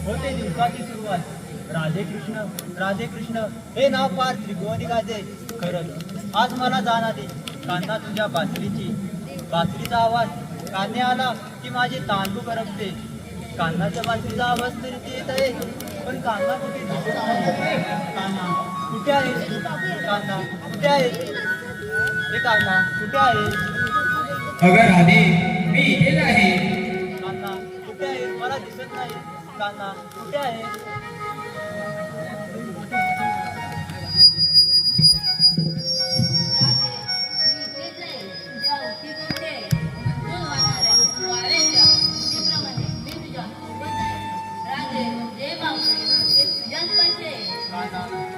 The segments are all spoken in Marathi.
होते दिवसाची सुरुवात राधे कृष्ण हे नाव फार त्रिभुवनी गाजे. खरंच आज मला जाणा दे कान्हा तुझ्या बासरीचा आवाज कान्हे आला की माझे तांदूळ करपते. कान्हाच्या बासरीचा आवाज तरी ते येत आहे, पण कान्हा कुठे दिसत नाही. कान्हा कुठे आहे? कान्हा कुठे आहे? हे कान्हा कुठे आहे? अगं राधे, मी इथेच आहे. कान्हा कुठे आहे? मला दिसत नाही. कान्हा कुठे आहे?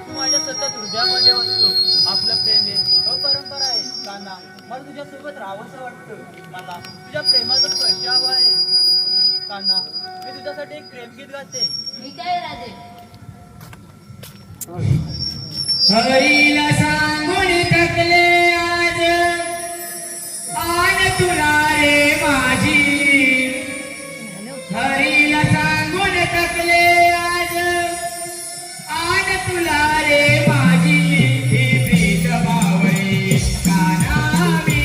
तू माझ्या सतत हृदयामध्ये असतो. आपलं प्रेम हे अपरंपरा आहे. कान्हा मला तुझ्यासोबत राहावंसं वाटतं. मला तुझ्या प्रेमाचा स्पर्श हवा आहे. कान्हा मी तुझ्यासाठी एक प्रेमगीत गाते. हरीला सांगून थकले आज आन तुला रे माझी. हरीला सांगून थकले आज आन तुला रे माझी. ही प्रीत मावळी काना मी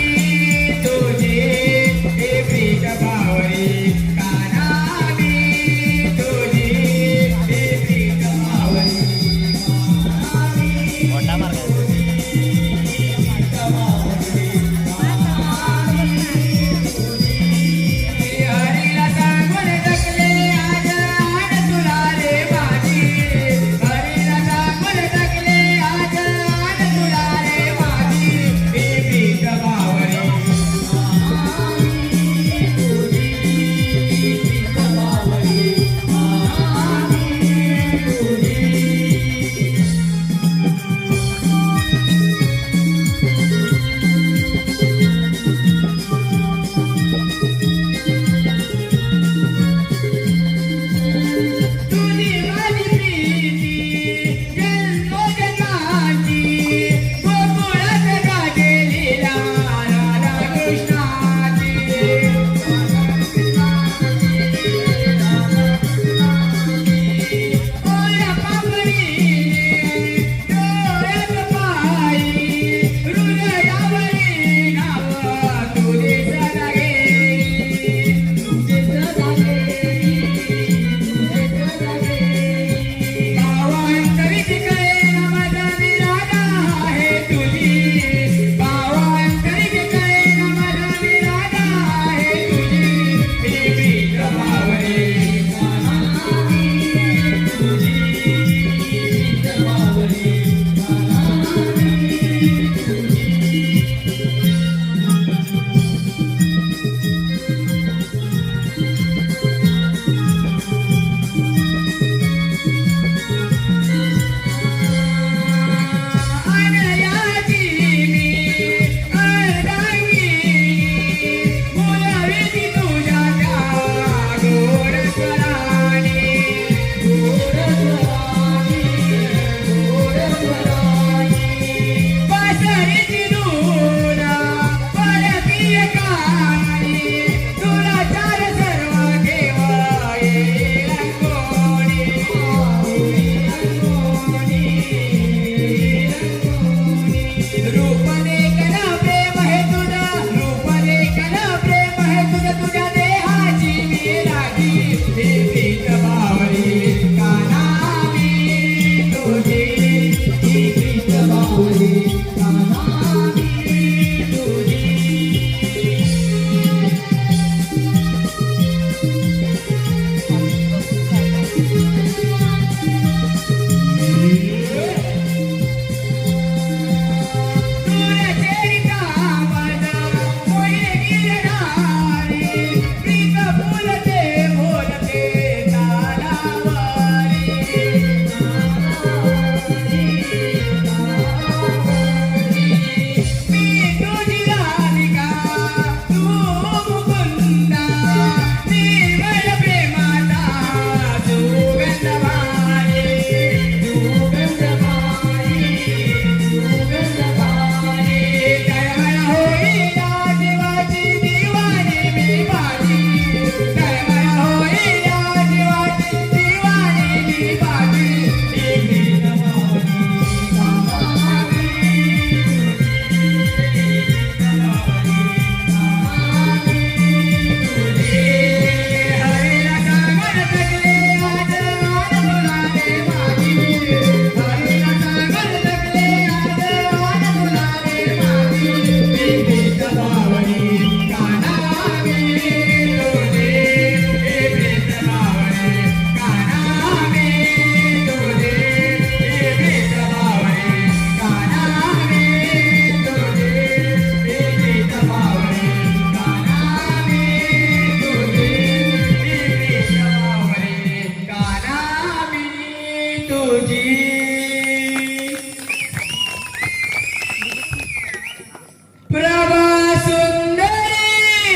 प्रभा सुंदरी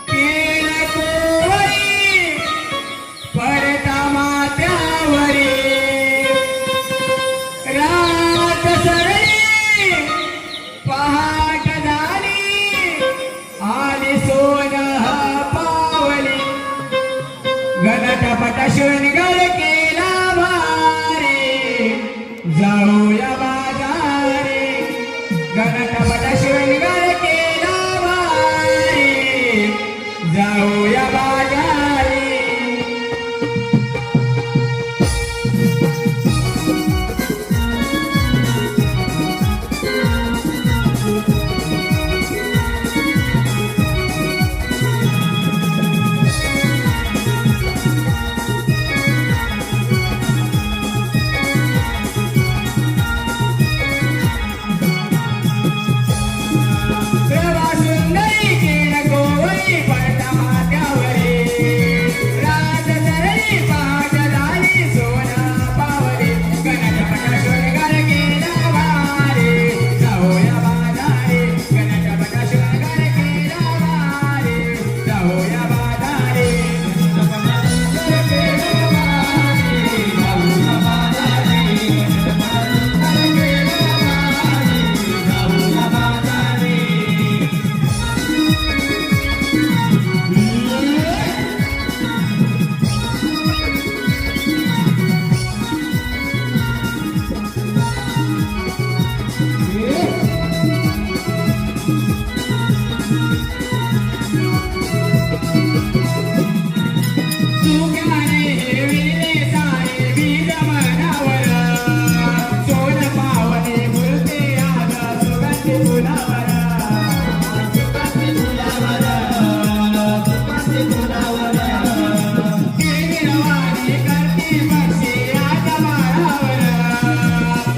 केळ कोवळी पडता माथ्यावरी रात सरली पहाट झाली आली सोन पावली गणकपट शृंगार केला भारी जाऊया बाजारी गणकपट शृंगार केला भारी जाऊया बाजारी प्रभा सुंदरी केळ कोवळी पडता माथ्यावरी रात सरली पहाट झाली सोना पावली गणकपट शृंगार केला भारी जाऊया बाजारी गणकपट शृंगार केला भारी जाऊया बाजारी सुखाने हेविले सारे बीज मनावर सोन पावले फुलते आग सुगंधी फुलावर गिरवाणी करती पक्षी आग माळावर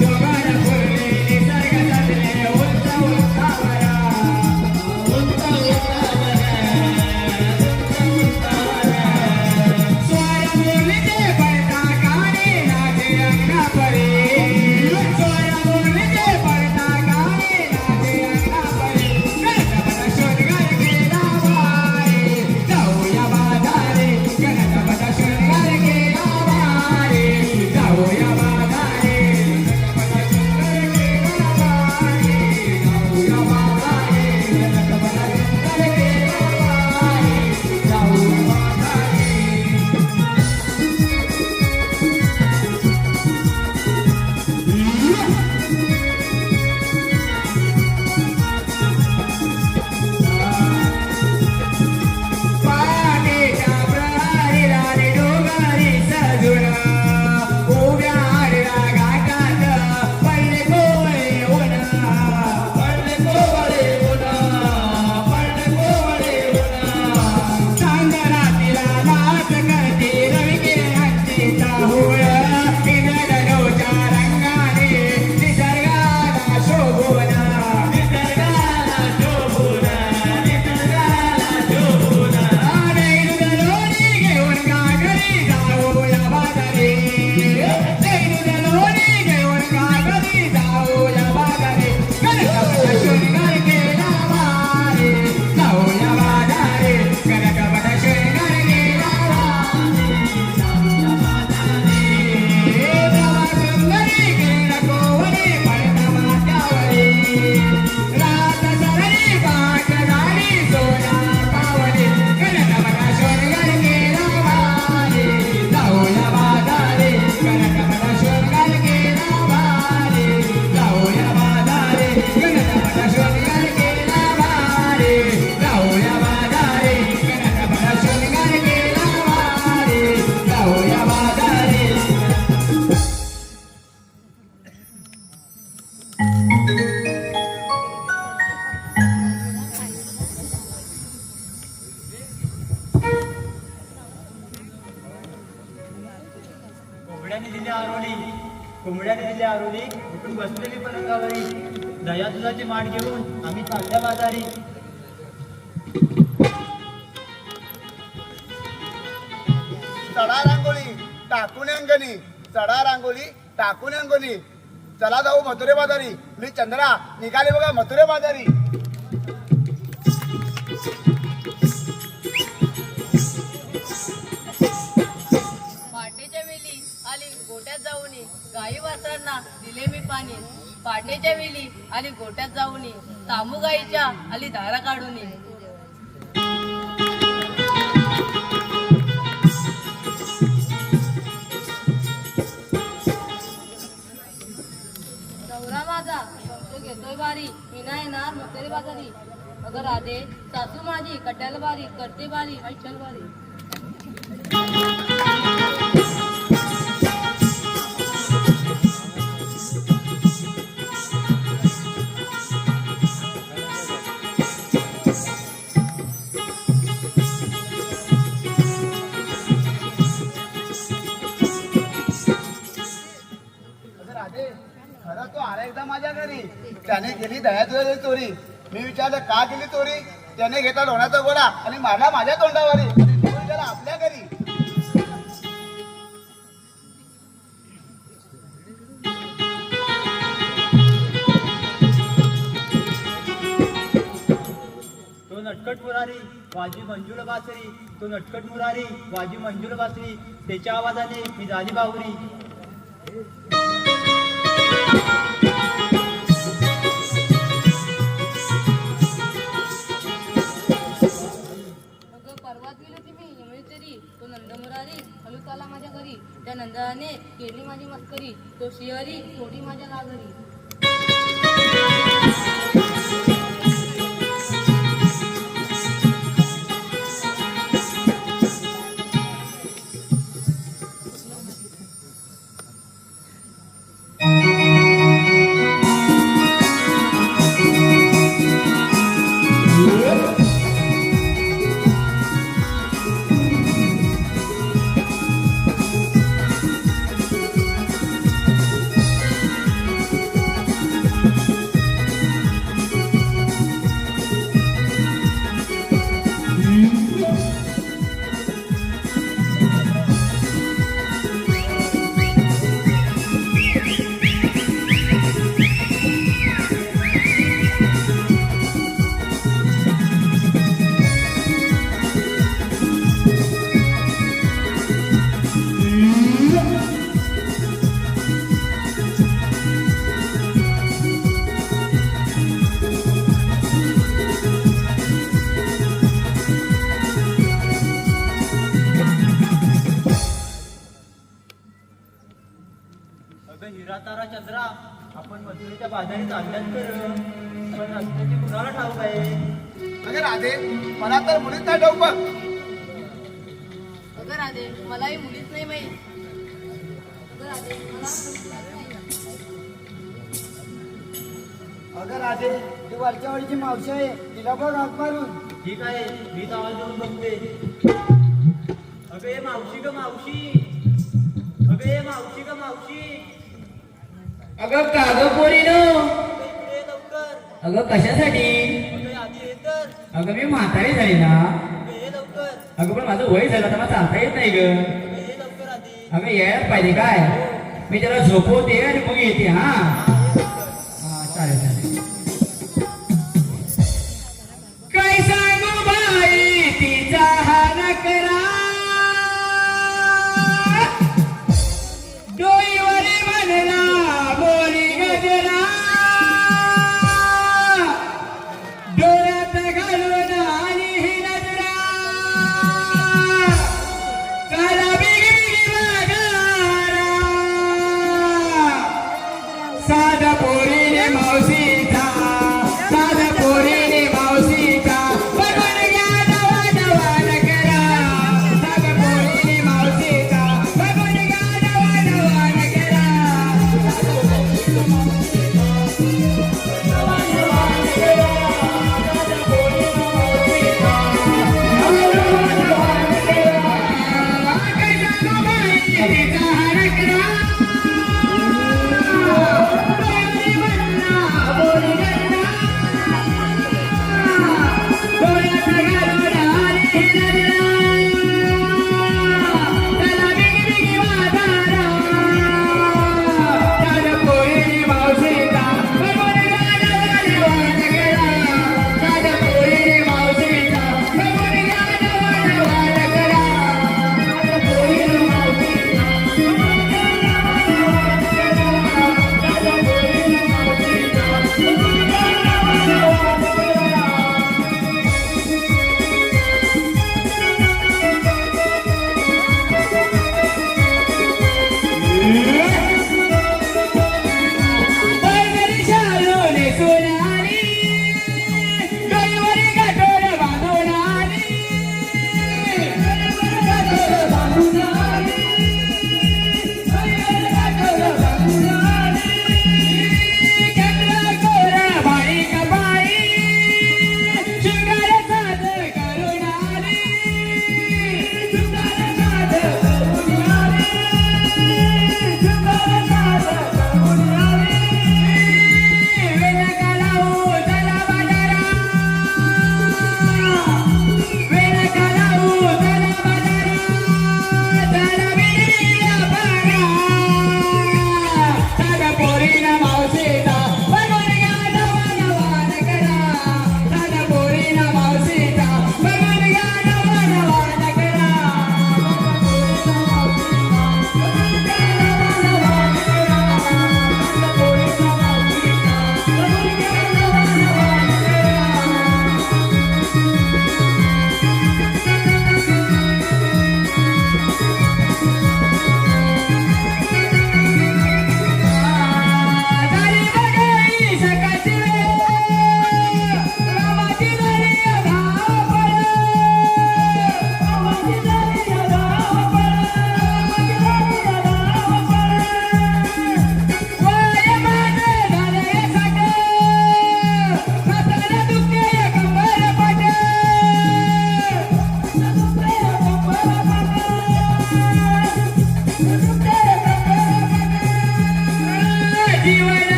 डोंगर फुलले निसर्ग सजले उंच उंचावर स्वरमुरलीचे पडता कानी नाचे अंगापरी स्वरमुरलीचे पडता कानी नाचे अंगापरी गणकपट शृंगार केला भारी जाऊया बाजारी गणकपट शृंगार केला भारी जाऊया बाजारी गणकपट शृंगार केला भारी जाऊया बाजारी गणकपट शृंगार केला भारी जाऊया बाजारी पाटेच्या प्रहरीला रे डोंगरी सजून उभ्या आडव्या घाटात पडले कोवळे ऊन पडले कोवळे ऊन पडले कोवळे ऊन चांदरातीला नाच करते रविकिरणांची चाहूळ इंद्रधनुच्या रंगाने निसर्गाला शोभून निसर्गाला शोभून निसर्गाला शोभून दैनुदलोनी घेऊन कागदी जाऊया बाजारी दैनुदलोनी घेऊन कागदी जाऊया बाजारी गणकपट शृंगार केला भारी जाऊया बाजारी गणकपट शृंगार केला भारी जाऊया बाजारी प्रभा सुंदरी केळ कोवळी पडता माथ्यावरी रात सरली पहाट झाली सोना पावली गणकपट शृंगार केला भारी जाऊया बाजारी गणकपट शृंगार केला भारी जाऊया बाजारी गणकपट शृंगार केला भारी जाऊया बाजारी गणकपट शृंगार केला भारी जाऊया बाजारी कोंबड्याने दिली आरोली उठून बसलेली पलंगावरी दया दुधाची माठ घेऊन आम्ही चालल्या बाजारी चढा रांगोळी टाकून अंगणी चढा रांगोळी टाकून अंगणी चला जाऊ मथुरे बाजारी. मी चंद्रा निघाले बघा मथुरे बाजारी. पहाटेच्या वेळी आली गोट्यात जाऊन गाई वासरांना दिले मी पाणी. पहाटेच्या वेळी आली गोट्यात जाऊन तांबू गाईच्या आली धारा काढून. नवरा माझा तो घेतोय बारी, मी नाही येणार म्हातारी बाजारी. अगं राधे सासू माझी कट्याला बारी, करते बारी ऐचल बारी. राधे खरं तो आला एकदा माझ्या घरी. त्याने गेली दह्या दुधाची चोरी. मी विचारलं का गेली चोरी. त्याने घेतला लोण्याचा गोळा आणि मारला माझ्या तोंडावरी. आणि घेऊन गेला आपल्या घरी. तो नटखट मुरारी वाजी मंजूळ बासरी, तो नटखट मुरारी वाजी मंजूळ बासरी, त्याच्या आवाजाने मी झाली बाहुरी. अगं परवात गेली होती मी यमुनेतरी, तो नंद मुरारी हलूत आला माझ्या घरी. त्या नंदाने केली माझी मस्करी, तो शिहरी थोडी माझ्या नागरी. अगं हिरा तारा चंद्रा, आपण मथुरेच्या बाजारी चालल्यात कर, पण रस्त्याची कुणाला ठाऊक आहे. म्हणजे राधे मला तर मुलीच नाही ठाऊक बघ. अगं राधे मलाही मुलीच नाही माहीत. अगं राधे मला अगं राधे ती वरच्या वळीची मावशी आहे. तिला बघ हात मारून. ठीक आहे, मी आवाज देऊन बघते. अगं ये मावशी ग मावशी, अगं ये मावशी ग मावशी, अगं कागं पोरीनो. अगं इकडे ये लवकर. अगं कशासाठी. अगं आधी ये तर. अगं मी म्हातारी झाली ना. अगं ये लवकर. अगं पण माझं वय झालं तर मला चालता येत नाही ग. अगं ये लवकर आधी. अगं यायला पाहिजे काय. मी त्याला झोपवते आणि मग येते. हा हा चालेल चालेल. काय सांगू बाई तिचा हा नकरा. डोईवरी म्हणला बोली गजरा. डोळ्यात घालून आणि ही नजरा. काला बिगी बिगी बघारा. साध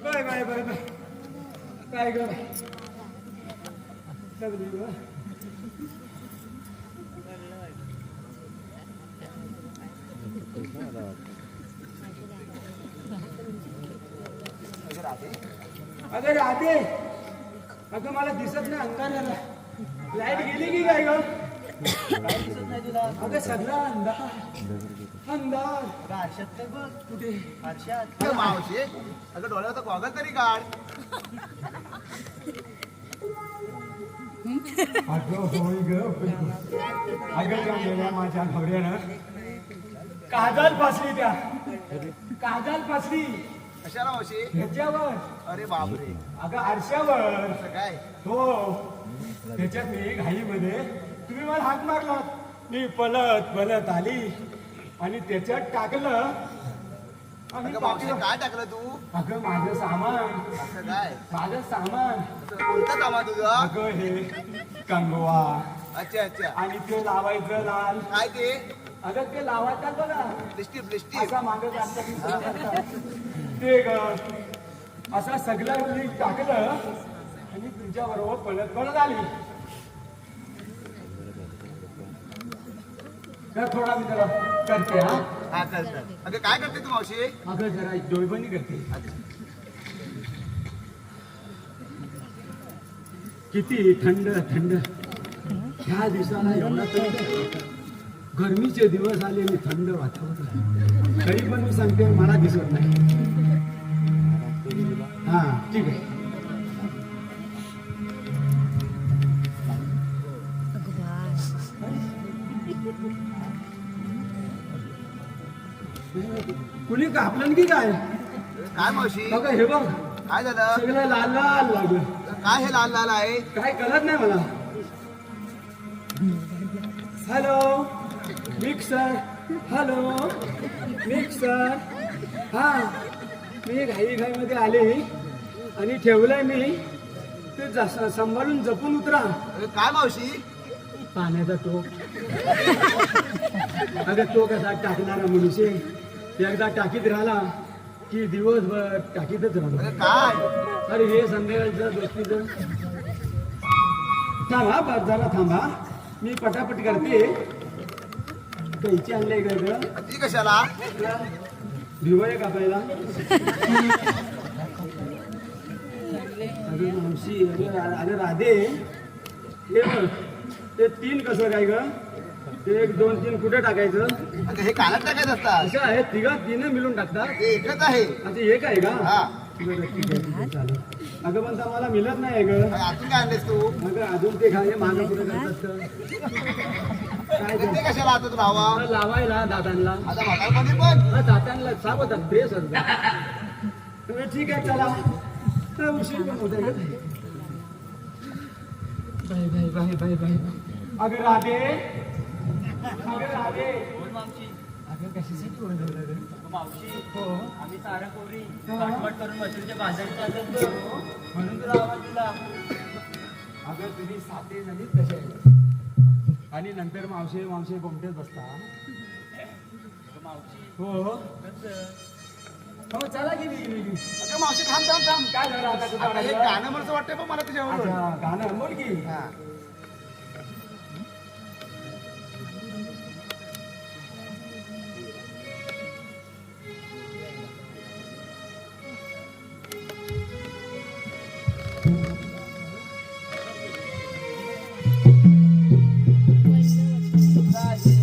बाय बाय बाय बाय काय ग सगळी ग अगं राधे अगं मला दिसत नाही अंधार झाला लाईट गेली की काय ग काय दिसत नाही तुला अगं सगळा अंधार अंधार अगं आरशात तर बघ कुठे आरशात अगं मावशी अगं डोळ्यावर तर गॉगल तरी काढ अगं होय ग अगं त्या गेल्या माझ्या नवऱ्यानं काजल फासली त्या काजल फासली कशाला मावशी ह्याच्यावर अरे बापरे अगं आरशावर असं काय हो त्याच्यात मी घाईमध्ये तुम्ही मला हात मारलात मी पलत पलत आली आणि त्याच्यात टाकलं आणि अगं मावशी टाकलं. काय टाकलं तू अगं माझं सामान असं काय माझं सामान असं कोणतं कामा तुझं अगं हे कंगवा अच्छा अच्छा आणि ते लावायचं लाल काय ते अगं ते लावायचं बघा लिस्टिप लिस्टिप असा मागं जास्त ते ग असा सगळं मी टाकलं आणि तुझ्या बरोबर पळत पळत आली तर थोडा मी त्याला करते हा हा कर कर. अगं काय करते तू मावशी अगं जरा डोळबणी करते किती थंड थंड ह्या दिवसाला एवढा थंड गरमीचे दिवस आले आणि थंड वातावरण तरी पण मी सांगते मला दिसत नाही हा ठीक आहे कुणी कापलं की काय काय मावशी बघा हे बघ काय झालं सगळं लाल लाल लागलं काय हे लाल लाल आहे काय कळत नाही मला हॅलो मिक्सर हॅलो मिक्सर हा मी घाईमध्ये आले आणि ठेवलंय मी ते सांभाळून जपून उतरा अगं काय मावशी पाण्याचा टोक अगं तो कसा टाकणारा मनुष्य एकदा टाकीत राहिला की दिवसभर टाकीतच राहतो अगं काय अरे हे संध्याकाळचं गोष्टीचं थांबा बस जरा थांबा मी पटापट करते कैची आणलंय का ग ती कशाला भिवळे कापायला अरे मावशी अरे राधे हे बघ ते 3 कसं काय ग 1 2 3 कुठे टाकायचं अगं हे कानात टाकायचं असतात असं आहे 3 मिळून टाकतात हे एकच आहे आता एक आहे का हा बरं, ठीक आहे, चालेल. अगं पण तर मला मिळत नाही ग अगं, अजून काय आणलेस तू अगं अजून ते घाले मागं पुढे करतात तर. काय ते ते? कशाला हातात राहावा तर लावायला दातांना आता म्हातारपणी पण दातांना सावधान फ्रेश तुम्ही ठीक आहे चला तर उशीर पण होत आहे bye bye bye bye bye अगं राधे अगं राधे बोल मावशी अगं कशासाठी ओरडलं रे? मावशी हो आम्ही सारं कोरी हा. काटपट करून मसूरच्या बाजारात चालत होतो. म्हणून तुला आवाज दिला अगं तुम्ही साते नदीत कसे आहे आणि नंतर मावशे मावशे गोमटेत बसता मावशी हो कसं हो चला की वेगळी वेगळी अगं मावशी थांब थांब थांब काय झालं आता तुझं आता हे अडकलं? गाणं म्हणून वाटतंय पण मला तुझ्यावरून अच्छा, गाणं बोल की हा कोणाची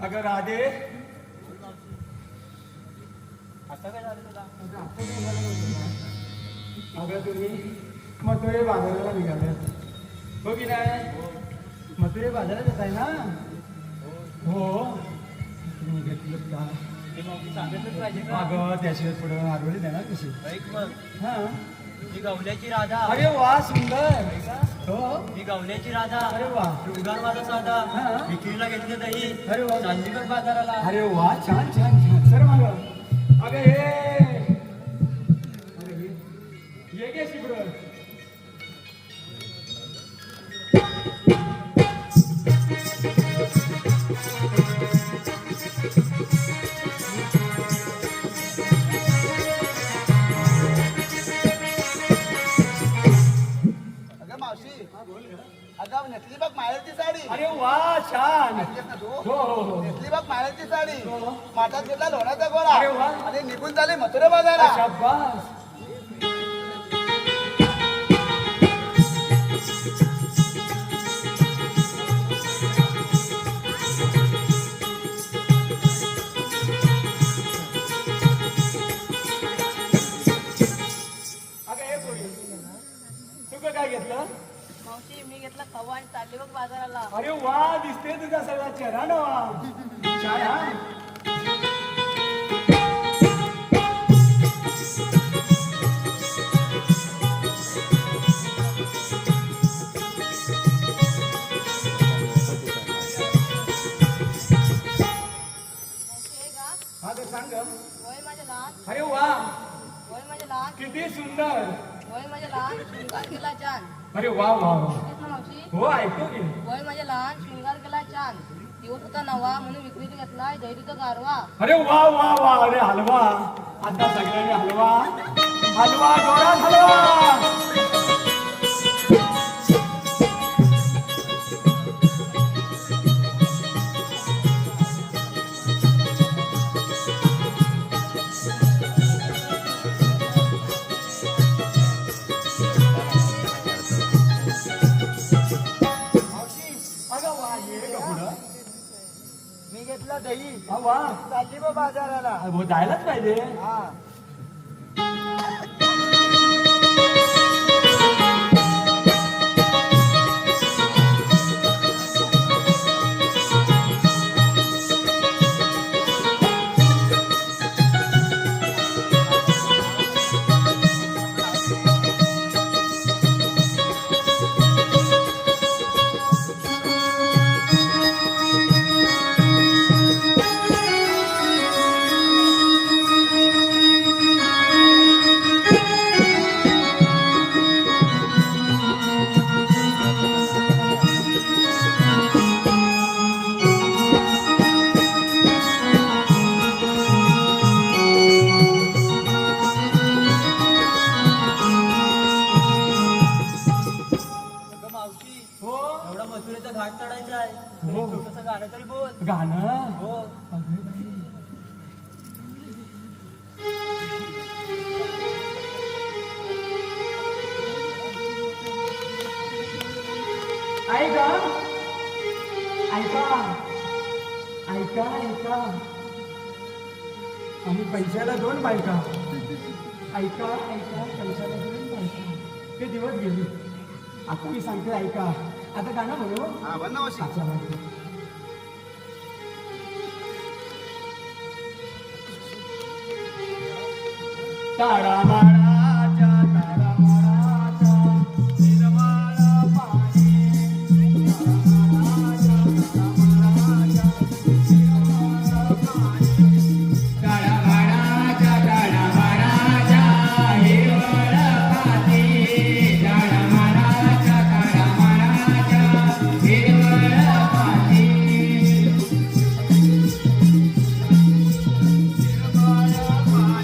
अगं राधे आता काय झालं तुला? अगं तुम्ही मथुरे बाजाराला निघाले हो की नाही? मथुरे बाजारात येत आहे ना? हो तुम्ही घेतलं का? ते मग सांगितलंच पाहिजे का? अगं त्याशिवाय पुढं आरवली देणार कशी? ऐक मग, हा मी गवल्याची राधा. अरे वा सुंदर हो मी गवल्याची राधा. अरे वा शृंगार माझा साधा. हा. विक्रीला घेतले दही. अरे वा. चांदीगड बाजाराला. अरे वा छान छान छान सर माग अगं अरे ये गे शिबर अगं मावशी अगं नेसली बघ माहेरची साडी अरे वा छान ऐकतेस ना तू हो हो हो नेसली बघ माहेरची साडी हो. माठात घेतला लोण्याचा गोळा अरे वा. आणि निघून झाले मथुरे बाजारा शाबास अगं हे पोरी तू काय घेतलं मावशी मी घेतला खवा आणि चालली बघ बाजाराला. अरे वा दिसते तुझा सगळा चेहरा ना छान हा मावशी हे का? हा तर सांग ग. वय माझ्या लहान, अरे वा वय माझ्या लहान, किती सुंदर वय माझ्या लहान, शृंगार केला छान. अरे वा वा वा तेच ना मावशी, हो ऐकतो की वय माझ्या लहान, शृंगार केला छान. दिवस होता नवा म्हणून विक्रीत घेतलाय धैर्यचा गारवा. अरे वा वा वा अरे हलवा आता सगळ्यांनी हलवा हलवा जोरात हलवा मावशी, अगं वा ये ग पुढं मी घेतला दही हा वा चालली बघ बाजाराला हो जायलाच पाहिजे हा अगं मावशी, हो एवढा मथुरेचा घाट चढायचा आहे. हो. छोटस गाणं तरी बोल. गाणं हो. अगं बाई. ऐका ऐका ऐका ऐका आम्ही पैशाला दोन बायका ऐका ऐका पैशाला दोन बायका ते दिवस गेले आता मी सांगते ऐका आता गाणं म्हणू हा बन ना मावशी अच्छा माहिती ताडा माडाच्या ताडा माडाच्या निर्मळ पाणी ताडा माडाच्या ताडा माडाच्या हिरवळ पाणी ताडा माडाच्या ताडा माडाच्या हिरवळ पाणी निर्मळ पाणी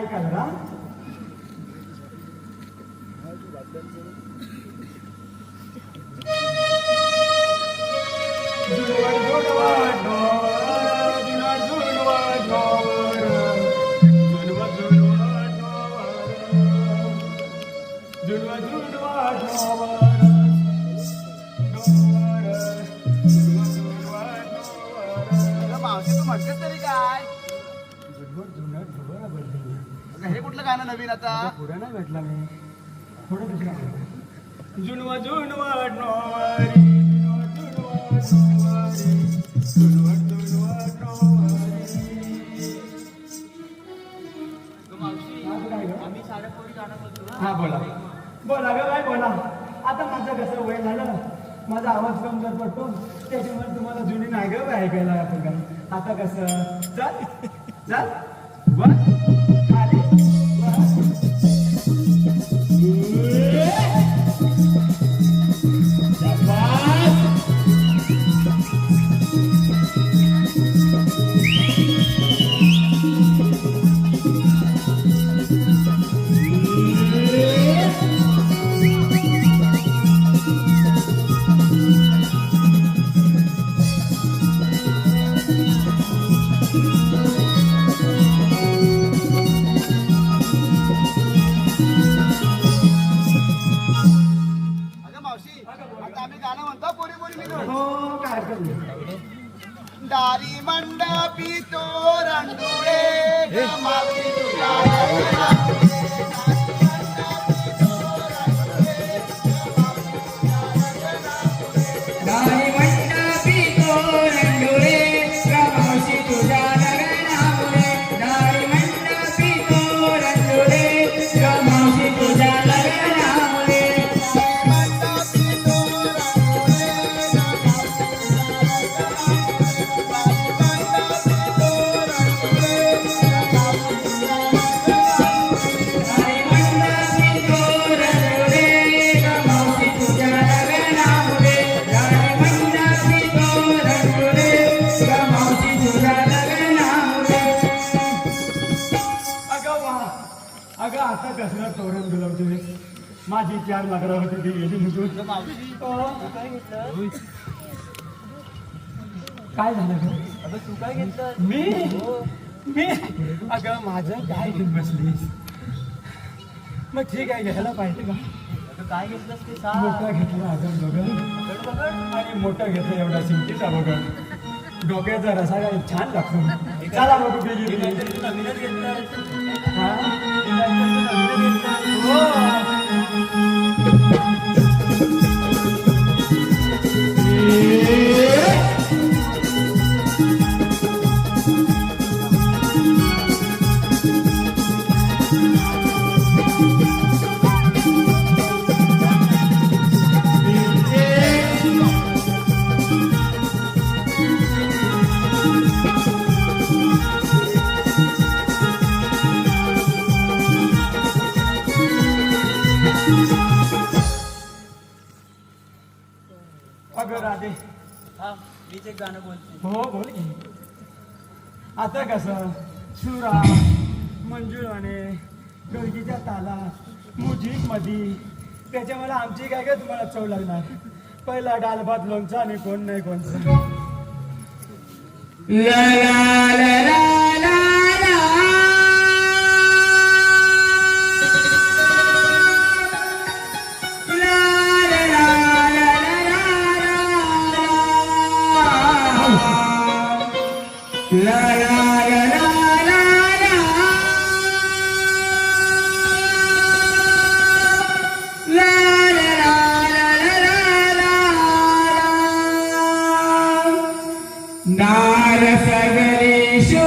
ऐकाल का? अगं मावशी तू म्हणतेस तरी काय अगं हे कुठलं गाणं नवीन आता पुढे नाही भेटला मी थोडं दुसरा जुनवा जुनवा नोवारी आम्ही साऱ्या पोरी गाणं बोलतो हा बोला बोला ग काय बोला आता माझं कसं वय झालं माझा आवाज कमजोर पडतो त्याच्यामुळे तुम्हाला जुनी नाही ग ऐकायला आपण काय आता कसं चल चल वर खाली वर. शाबास. अगं मावशी आता आम्ही गाणं म्हणतो पोरी पोरी मिळून हो काय हरकत नाही. दारी मंडपी तो रंडुळे मावशी तुला दारी मंडपी तोरणडोळे गमावशी तुझ्या लग्नामुळे दारी मंडपी तोरणडोळे गमावशी तुझ्या लग्नामुळे दारी मंडपी तोरणडोळे गमावशी तुझ्या लग्नामुळे दारी मंडपी तोरणडोळे गमावशी तुझ्या लग्नामुळे अगं वा अगं आता कसलं तोरण बोलवतोय माझी 4 लाकडं होती ती गेली निघून मावशी हो. तू काय घेतलं काय झालं ग अगं तू काय घेतलं मी अगं माझं काय घेऊन बसलीस मग ठीक आहे घ्यायला पाहिजे का अगं काय घेतलंस ते मोठा सांग घेतला अगं बघ बघ बघ आणि मोठं घेतलं एवढा चिंतेचा बघ डोक्याचा रसा काय छान लागतो चला बघू हे बेगी काहीतरी तू नवीनच घेतलं हा हे काहीतरी तू नवीनच घेतलं हो. अगं राधे हा मीच एक गाणं बोलते हो बोल की आता कसं सुरा मंजुळाने गळगीच्या ताला मुजीक मधी त्याच्यामुळे आमची काय काय तुम्हाला चव लागणार पहिला डाल भात लोणचा आणि कोण नाही कोणचं ला ला ला ला ला ला ला ला ला ला ला नार सगळे शो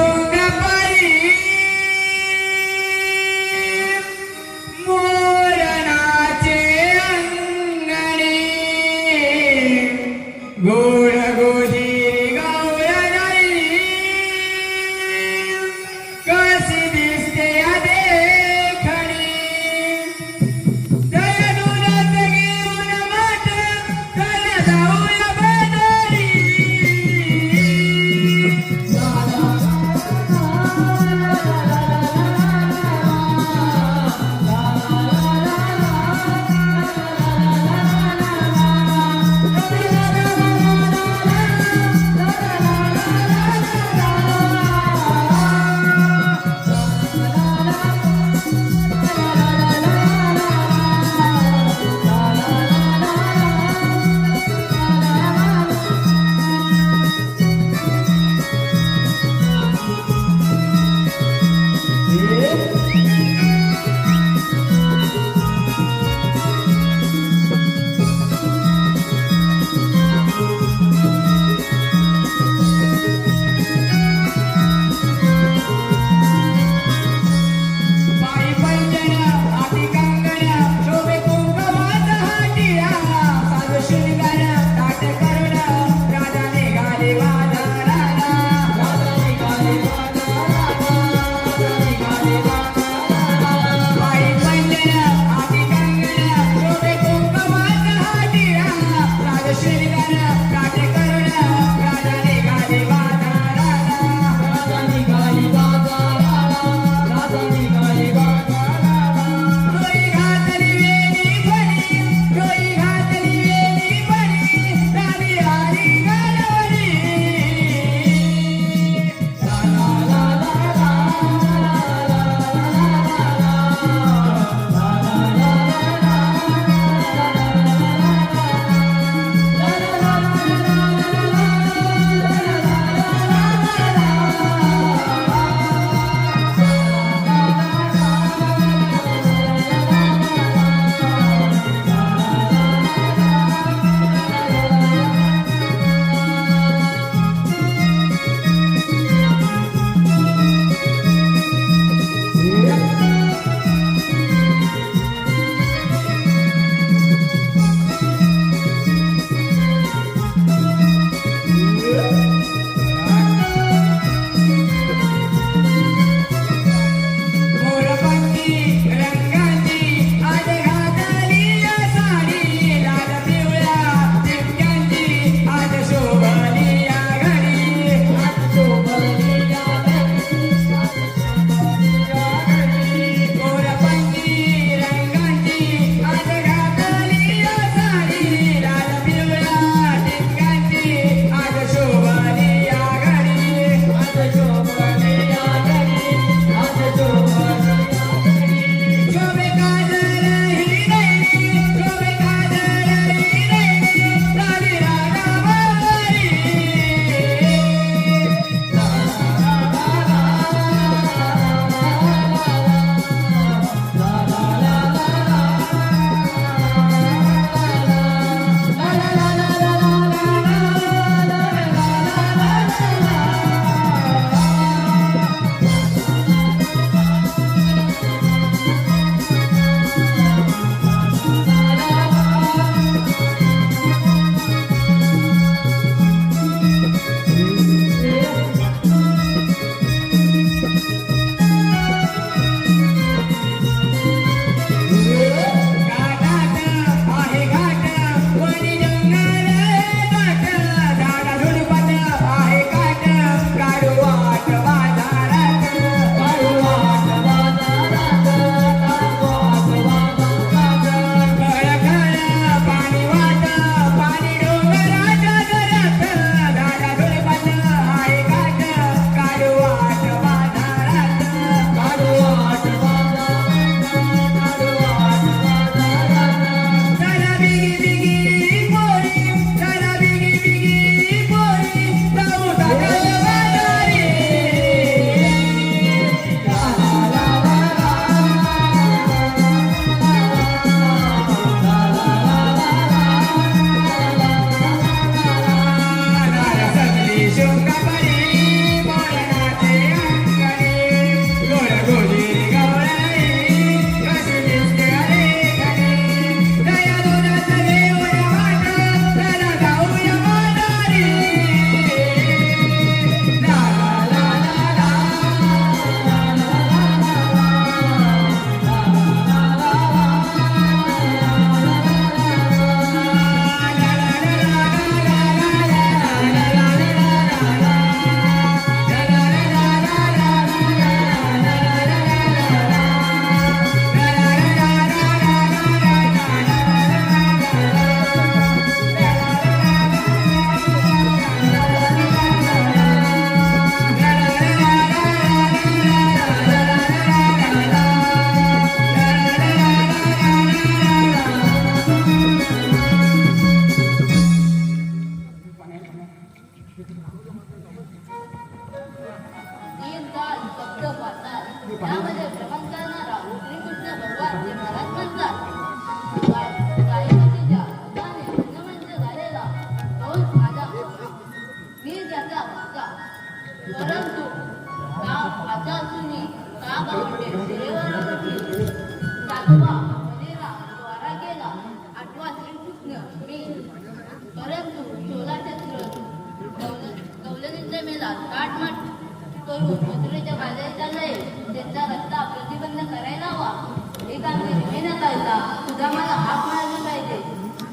सुदामाला हाक मारली पाहिजे.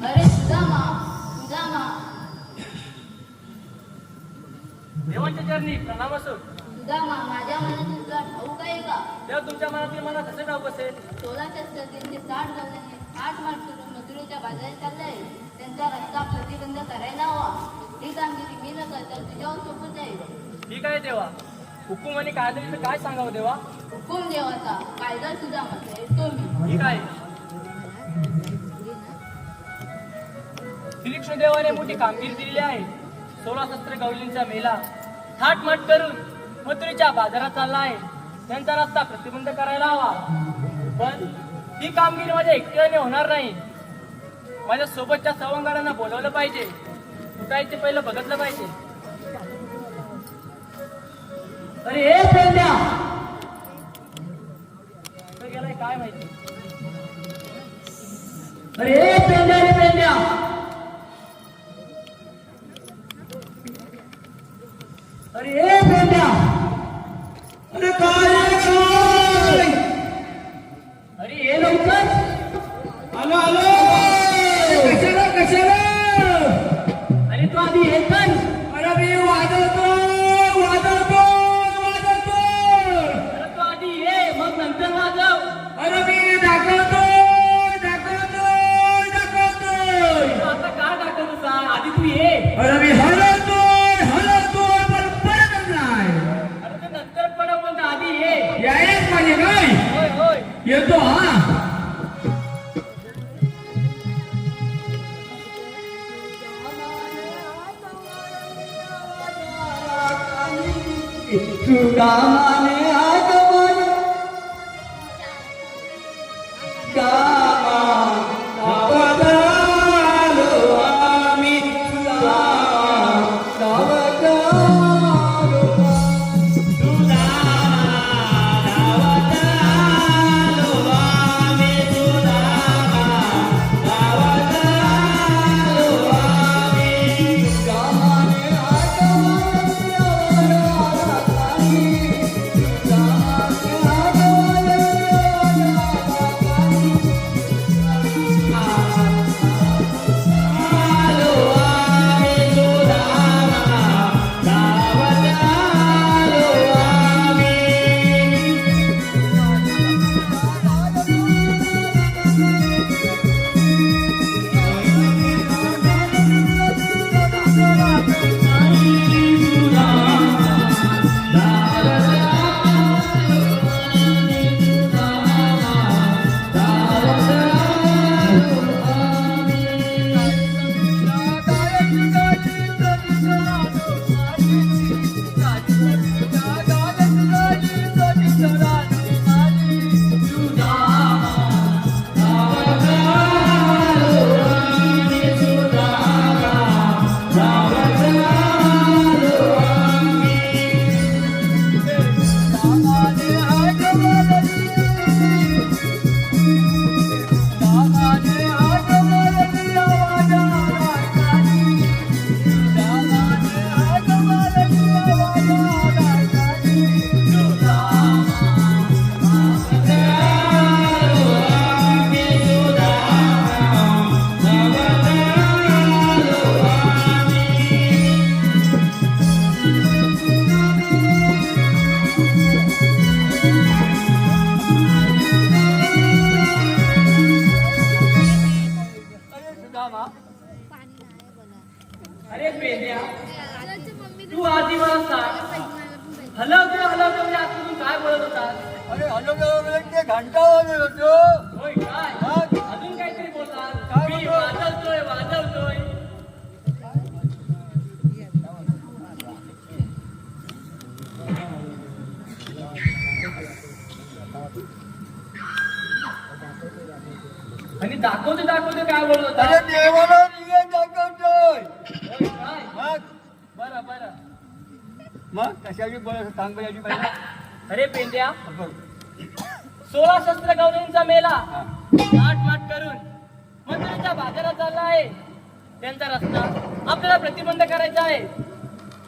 अरे सुदामा, सुदामा. देवांच्या चरणी प्रणाम असो. सुदामा, माझ्या मनात तुला ठाऊक आहे का? देव तुमच्या मनातील मला कसं ठाऊक असेल? 1660 गवळ्यांनी 8 मार्च करून मथुरेच्या बाजारात चाललाय. त्यांचा रस्ता प्रतिबंध करायला हवा. ही कामगिरी मी न करता तुझ्यावर सोपत आहे. ठीक आहे देवा. हुकूम आणि कायद्याचं काय सांगावं देवा? हुकूम देवाचा, कायदा सुदामाचा येतो मी. ठीक आहे. श्रीकृष्ण देवाने मोठी कामगिरी दिलेली आहे. 16 शस्त्र गवलींचा मेला थाटमाट करून मथुरेच्या बाजारात चालला आहे. त्यांचा रस्ता प्रतिबंध करायला हवा. पण ही कामगिरी माझ्या एकट्याने होणार नाही. माझ्या सोबतच्या सवंगडांना बोलवलं पाहिजे. कुठे ते पहिलं बघितलं पाहिजे. अरे हे पेंड्या, कुठे गेलाय काय माहिती. अरे हे पेंड्या रे पेंड्या, अरे हे पेंड्या, अरे काय रे काय? अरे हे लवकर आलो आलो. कशाला कशाला? अरे तू आधी हे कर. अरे मी वाजवतो वाजवतो वाजवतो. अरे तू आधी ये मग नंतर वाजव. अरे मी दाखवतो दाखवतो दाखवतो. तू आता काय दाखवतो सांग. आधी तू ये. अरे मी हलवतो हलवतो पण पडत नाही. अरे ते नंतर पडव पण आधी ये. यायच पाहिजे काय? होय होय. येतो हा. सुदामाने आगमन दामा धावतालो आम्ही. सुदामा धावतालो सुदामा धावतालो आम्ही. सुदामा धावतालो आम्ही. सुदामाने अरे पेंड्या, तू आधी मला सांग. हलवतो हलवतो म्हणजे आतून काय बोलत होता? अरे हलवलं ते घंटा वाजवत होतो. होय काय? अजून काहीतरी बोलतात. मी वाजवतोय वाजवतोय. आणि दाखवतो दाखवतो काय बोलत होता? अरे देवाला रिंगण दाखवतोय. होय काय? मग बरं बरं. मग कशाची बोलायचं सांग पाहिजे पाहिजे. अरे पेंड्या, 16 शस्त्र गवळींचा मेला माट करून मंदिराच्या बाजारात चालला आहे. त्यांचा रस्ता आपल्याला प्रतिबंध करायचा आहे.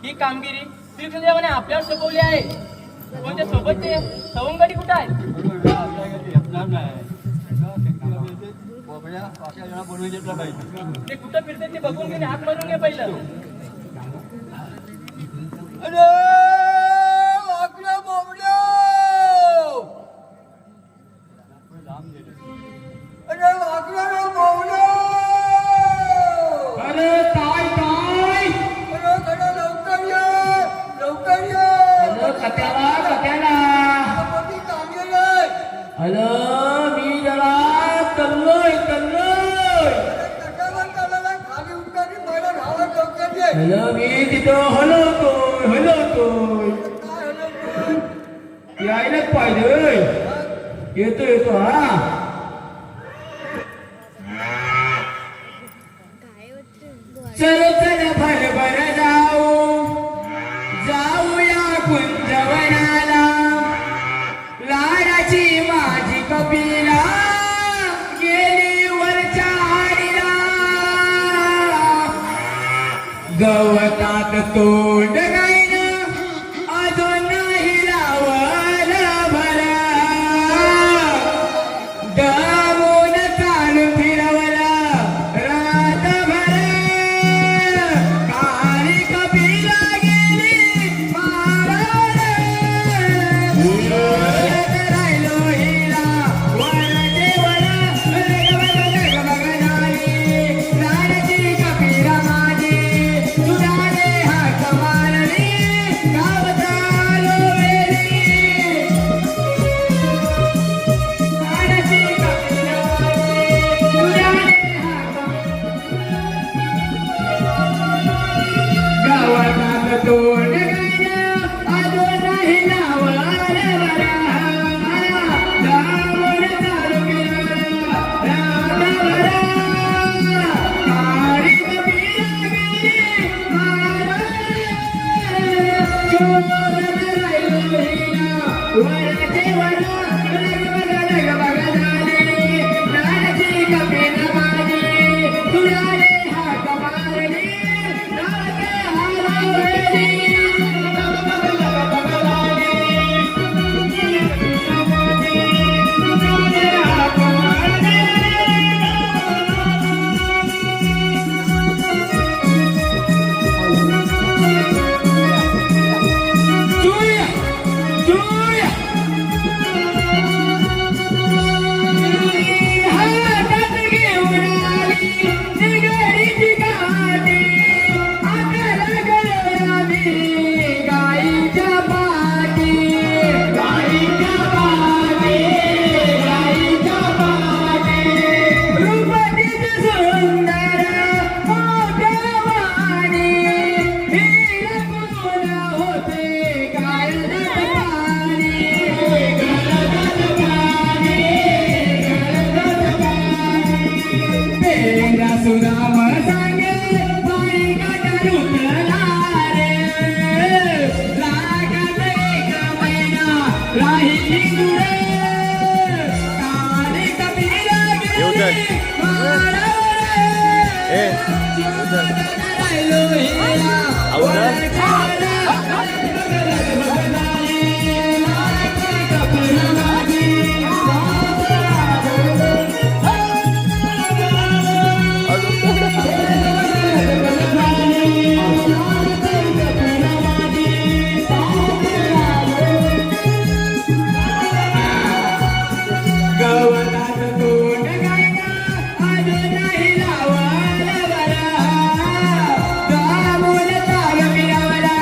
ही कामगिरी श्रीकृष्णदेवाने आपल्यावर सोपवली आहे. कोणत्या सोबतचे सवंगडी कुठे आहेत? ते कुठं फिरते ते बघून घे, हात मारून घे पहिलं. अरे काय काय अरे कत्याला अरे मी जरा तल्लोय अरे मी तिथं हलवतोय यायलाच पाहिजे येतो हा चल भर जाऊया कुंजवनाला लाडाची माझी कपिला गेली वरच्या आडीला गवतात तोंड गायनं अजून नाही लावलं भरा दमून चालून फिरवला रातभर काळी कपिला गेली मारावर राहिलो हिला वरचे वर लाडाची कपिला माझी तुझ्याने हाक मारली गाव चालू वेली लाडाची कपिला माझी तुझ्याने गावात तोंड गाणं अजून नाही लावलं बरा जाऊन चालू केलं रातभर काळी कपिला गेली मारावर शोधत राहिलो हिला वरचे वर लगबग झाली लाडाची कपिला माझी तुझ्याने हाक मारली सुनाम सांगे पाणी काटा रुतला रे लागत एक महिना राहिली दुरे काळी कपिला गेली मारावर राहिलो हिला वरच्या कपिला माझी गवतात तोंड गायनं अजून नाही लावलं बरा दामून ताग फिरवला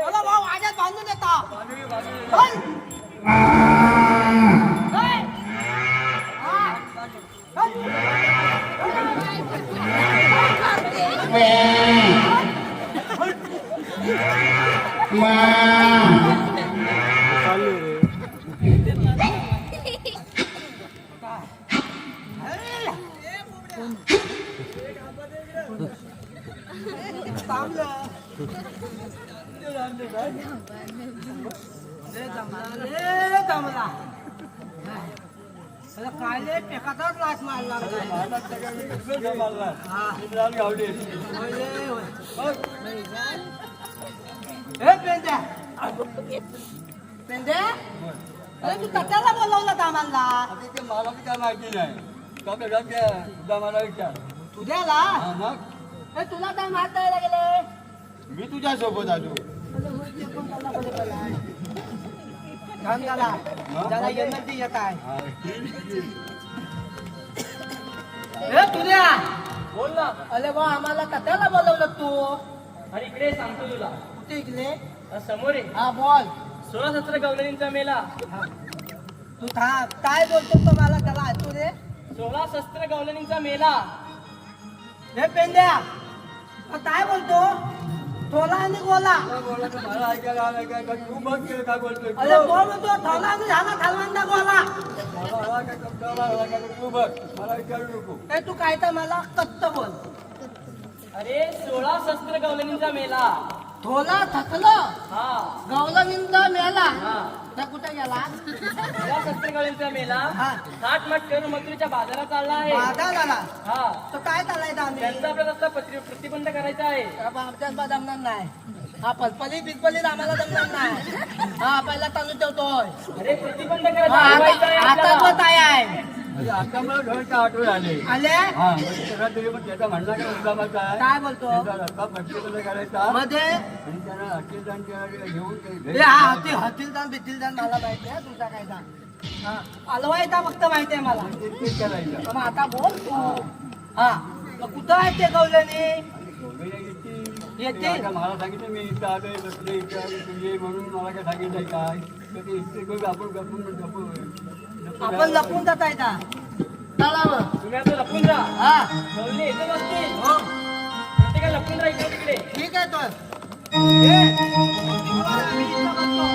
मला भाऊ वाड्यात बांधून देता काय पेकाचाच लाच मारला पेंद्या अरे तू कशाला बोलवलं कामाला मला काय माहिती नाही मला विचार तुझ्याला मग तुला काय मारता यायला गेले मी तुझ्या सोबत आलो काम झाला त्याला येणार ती येत आहे तुझ्या बोल ना. अरे बा आम्हाला कशाला बोलवलं तू अरे इकडे सांगतो तुला कुठे इकडे समोर आहे हा बोल 16-17 गवळणींचा मेला. तू थांब काय बोलतो तो मला त्याला ऐकू दे 16-17 गवळणींचा मेला. हे पेंद्या काय बोलतो थोला आणि गोला मला ऐकायला तू बघ काय बोलतोय अरे बोल म्हणतो थोला आणि झाला थालवंदा गोला तू बघ मला विचारू नको. ए तू काय तर मला कत्त बोल अरे 16-17 गवळणींचा मेला. थोला थकलं हा गवलनिंदा मेला हा तर कुठे गेला 16-17 गवळणींचा मेला. हा थाट मट करून मथुरेच्या बाजारात चालला आहे. बाधा झाला हा तर काय चालायचं आम्ही त्यांचा आपल्याला रस्ता प्रतिबंध करायचा आहे. आमच्याच बा जमणार नाही हा पलपली बिलपलीत आम्हाला जमणार नाही हा पहिला तांदूळ ठेवतोय अरे प्रतिबंध करायचा आहे आता आपल्याला. पण काय आहे आता मला घरच्या आठवण आले. आले हा त्याला तरी पण त्याचा म्हणणं काय मुद्दा काय काय बोलतो त्याचा रस्ता प्रतिबंध करायचा मध्ये आणि त्याला हकीकदान घेऊन हे हा ते हतीलदान बितीलदान मला माहिती आहे तुमचा कायदा हा अलवायचा फक्त माहिती आहे मला ते करायचं. मग आता बोल तू हा मग कुठं आहे ते गवल्याने येते आता मला सांगितलं मी इथं आलोय बसले इथं तुझे म्हणून मला काय सांगितलंय काय तर ते इथे करून आपण लपून जात आहे का चला मग तुम्ही आता लपून राहा. हा गवळणी येते बसते हो प्रत्येकाला लपून राहा इकडे तिकडे. ठीक आहे तर हे, मी इथं बसतो.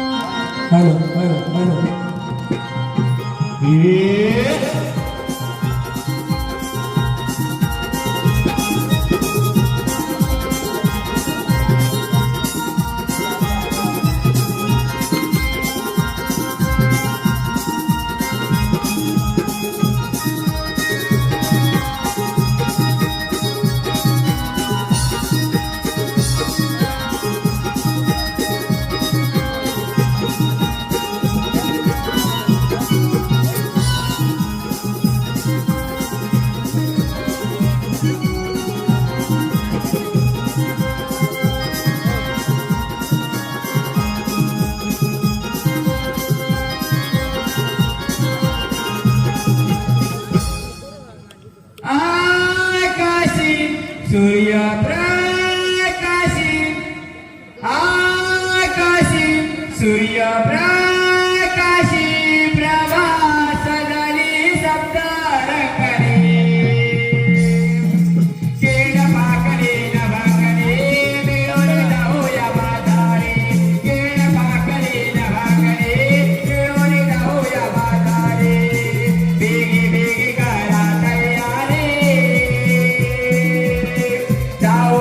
आकाशी सूर्यप्रकाशी आकाशी सूर्यप्रकाशी प्रभा सजली सप्तरंगणी केड पाकडी नभंगणी मिळून जाऊया बाजारी केड पाकडी नभंगणी मिळून जाऊया बाजारी बेगी बेगी करा तयारी जाऊ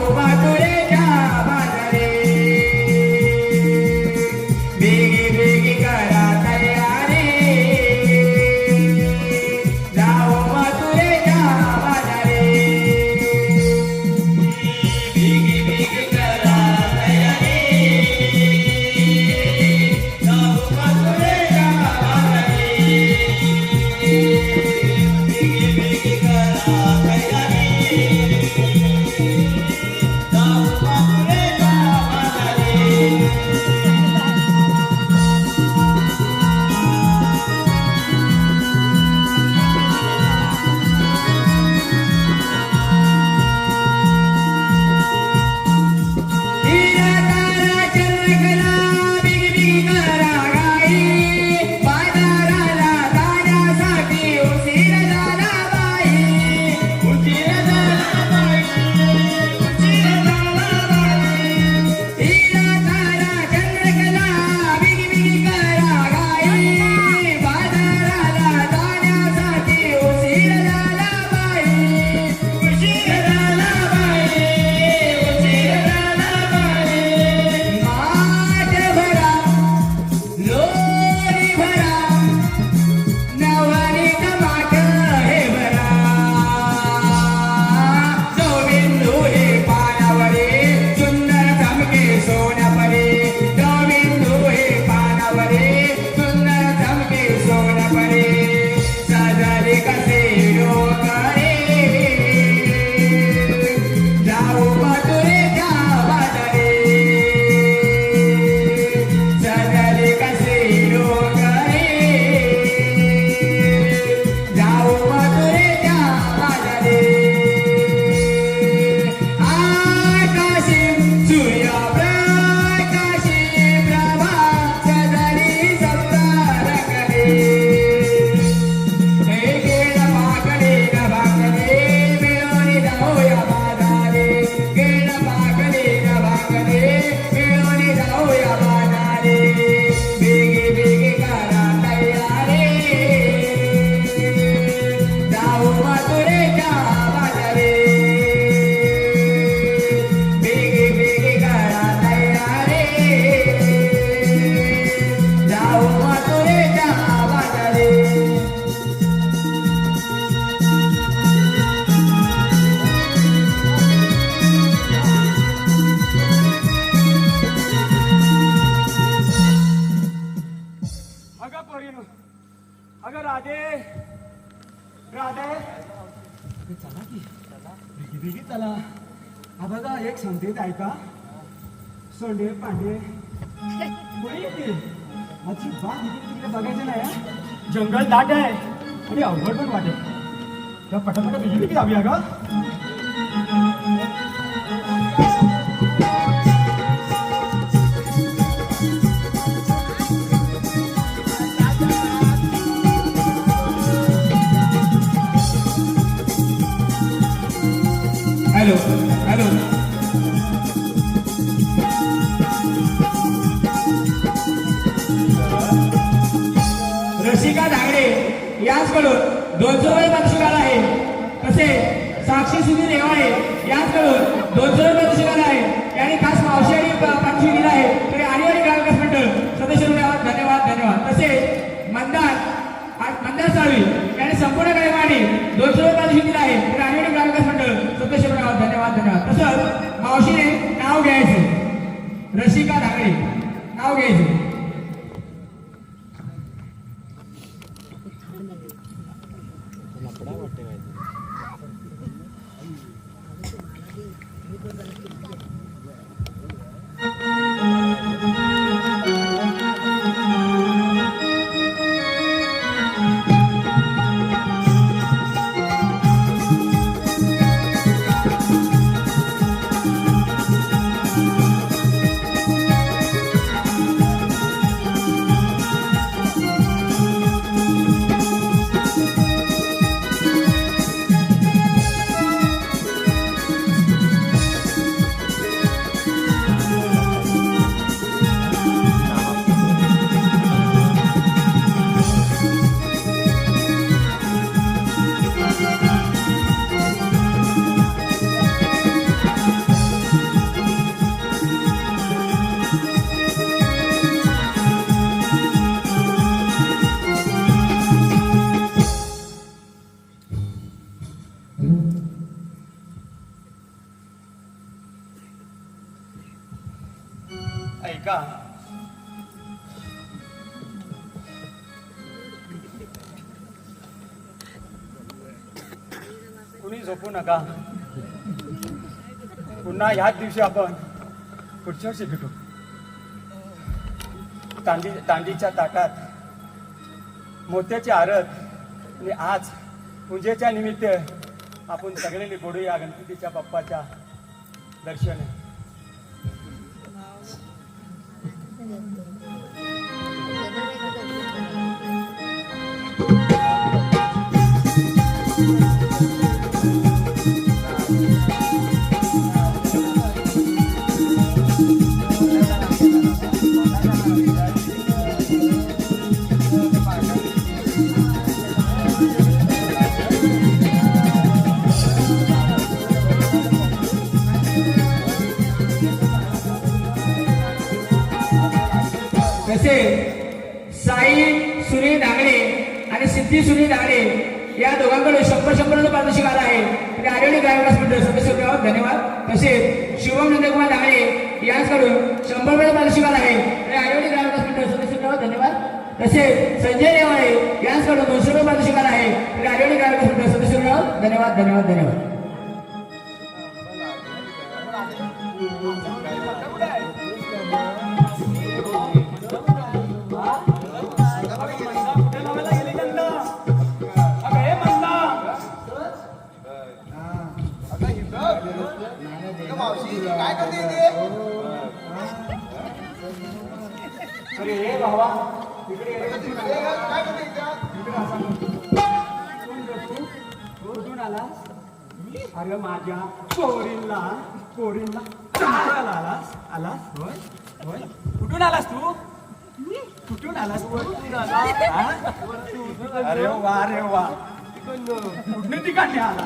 चला की बिगी चला. हा बघा एक सांगते ते ऐका. सोंडे पांडे कोणी येते अजिबात इकडे तिकडे बघायचं नाही हा. जंगल दाट आहे आणि अवघड पण वाटेल. त्या पटापटा बिजली की जाऊया का. Hello hello. रसिका धागडे याचकडून 200 रुपये पारितोषिक आहे. तसे साक्षी सुधीर रेवाळे याचकडून 200 रुपये पारितोषिक आहे. यांनी खास मावशी आणि पारितोषिक दिलं आहे. तरी आदिवासी ग्राम विकास मंडळ सदस्य धन्यवाद धन्यवाद. तसे मंदार साळवी यांनी संपूर्ण कार्यक्रमाने 200 रुपये पारितोषिक दिलं आहे. तरी आदिवासी ग्राम विकास मंडळ सदस्य धन्यवाद. तसंच मावशीने नाव घ्यायचं. रसिका धागडे नाव घ्यायचं. ऐका कुणी झोपू नका. पुन्हा ह्याच दिवशी आपण पुढच्या वर्षी भेटू. तांडीच्या ताटात मोत्याची आरत आणि आज पूजेच्या निमित्त आपण सगळ्यांनी बोलूया गणपतीच्या बाप्पाच्या दर्शन. तसे साई सुनील धागडे आणि सिद्धी सुनील धागडे या दोघांकडे 100 पारितोषिक आला आहे. तरी आदिवासी ग्राम विकास मंडळ सदस्य धन्यवाद. तसेच शिवम नंदकुमार धागडे यांच्याकडून 100 पारितोषिक आला आहे. तरी आदिवासी ग्राम विकास मंडळ सदस्य धन्यवाद. तसेच संजय रेवाळे यांच्याकडून 200 पारितोषिक आला आहे. तरी आदिवासी ग्राम विकास मंडळ सदस्य धन्यवाद. मावशी काय करते इथे? अरे हे भावा इकडे ये. काय करते इथे? कुठून आलास? अरे माझ्या पोरींला चालायला आलास. होय कुठून आलास तू? कुठून आलास? अरे वा कुठून तिकडे आला?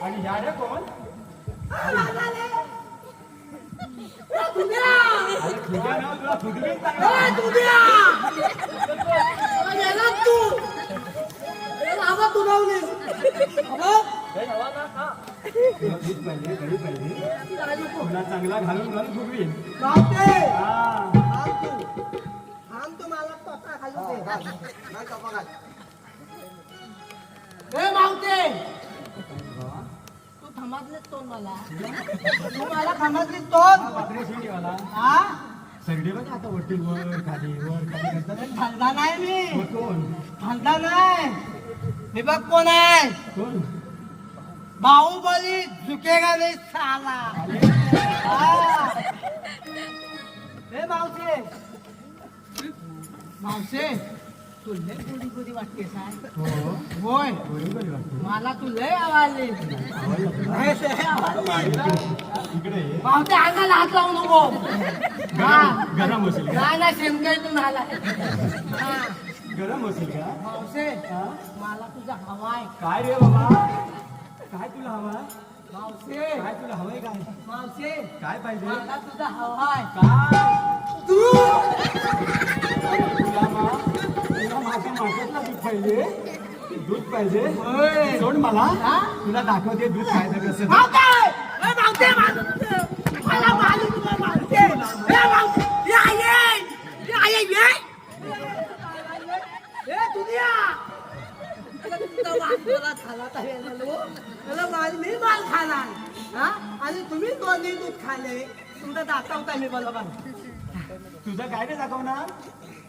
आणि ह्या रे कोण? तुझ्या नाव तुला फुगवीन ए, चांगला. दुधिया! गेला तू ए, बाबा तू राहून बाबा हे नवा ना खा. तुला दूध पाहिजे घडी पाहिजे तुला चांगला घालून घालून फुगवीन. मावते हा थांब तू मला स्वतः खाली ए मावते तू थमातलेच तोंड मला तू मला थमातलीच तोंड पात्रे शिंगेवाला हा सरडे बघ आता वरती वर खाली करतात. खानदान नाही मी मग कोण खानदान नाही मी बघ कोण आहे कोण बाहुबली झुकेगा नाही साला हा. ए मावशे मावशे तू लय गोडी गोडी वाटते साय हो होय बरोबर वाटतं. मला तू लय आवडली इकडे ये. मावते अंगाला हात लावू नको हा गरम होशील का नाही नाही शेमकाईतून आला हा गरम होशील का मावशे हा? मला तुझा हवाय काय रे बाबा काय तुला हवाय मावशे काय तुला हवंय काय मावशे काय पाहिजे मला तुझा हवाय काय तू तुला माझ्या माशातला दूध पाहिजे दूध पाहिजे होय. सोड मला हा? तुला दाखवते दूध खायचं कसं मावते ए मावते मला मालूम तुला मावते ए मावते ये ए दुनिया तुझा वास मला खाला त्याला मी माल खाणार हा आणि तुम्ही दोन्ही दूध खाले तुमचा दाखवता मी बरोबर तुझं काय रे दाखवणार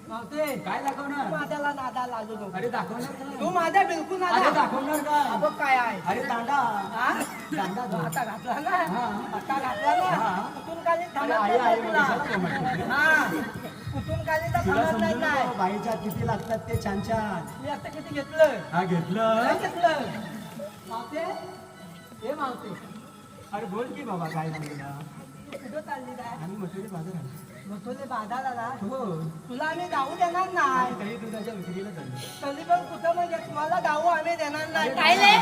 मावते काय दाखवणार माझ्याला नादा लागू नको अरे दाखवणार काय? तू माझ्या बिलकुल अरे नादा दाखवणार काय बघ काय आहे अरे दांडा हा दांडा दांडा. आता घातला ना हा. आता घातला ना हा. कुठून खाली अरे थांबत आई नाही आई तुला. तुला हा कुठून खाली तर तुला थांबत नाही समजून काय नको, बाईच्या किती लागतात ते छान छान मी आता किती घेतलं हा घेतलं काय घेतलं मावते हे मावते अरे बोल की बाबा काय सांगितलं तू कुठं चालली काय आणि मथुरे बाजार आहे. मथुरे बाजाराला ना हो तुला आम्ही जाऊ देणार नाही काही दुधाच्या विक्रीला चाललं तरी पण कुठं म्हणजे तुम्हाला जाऊ आम्ही देणार नाही काय रे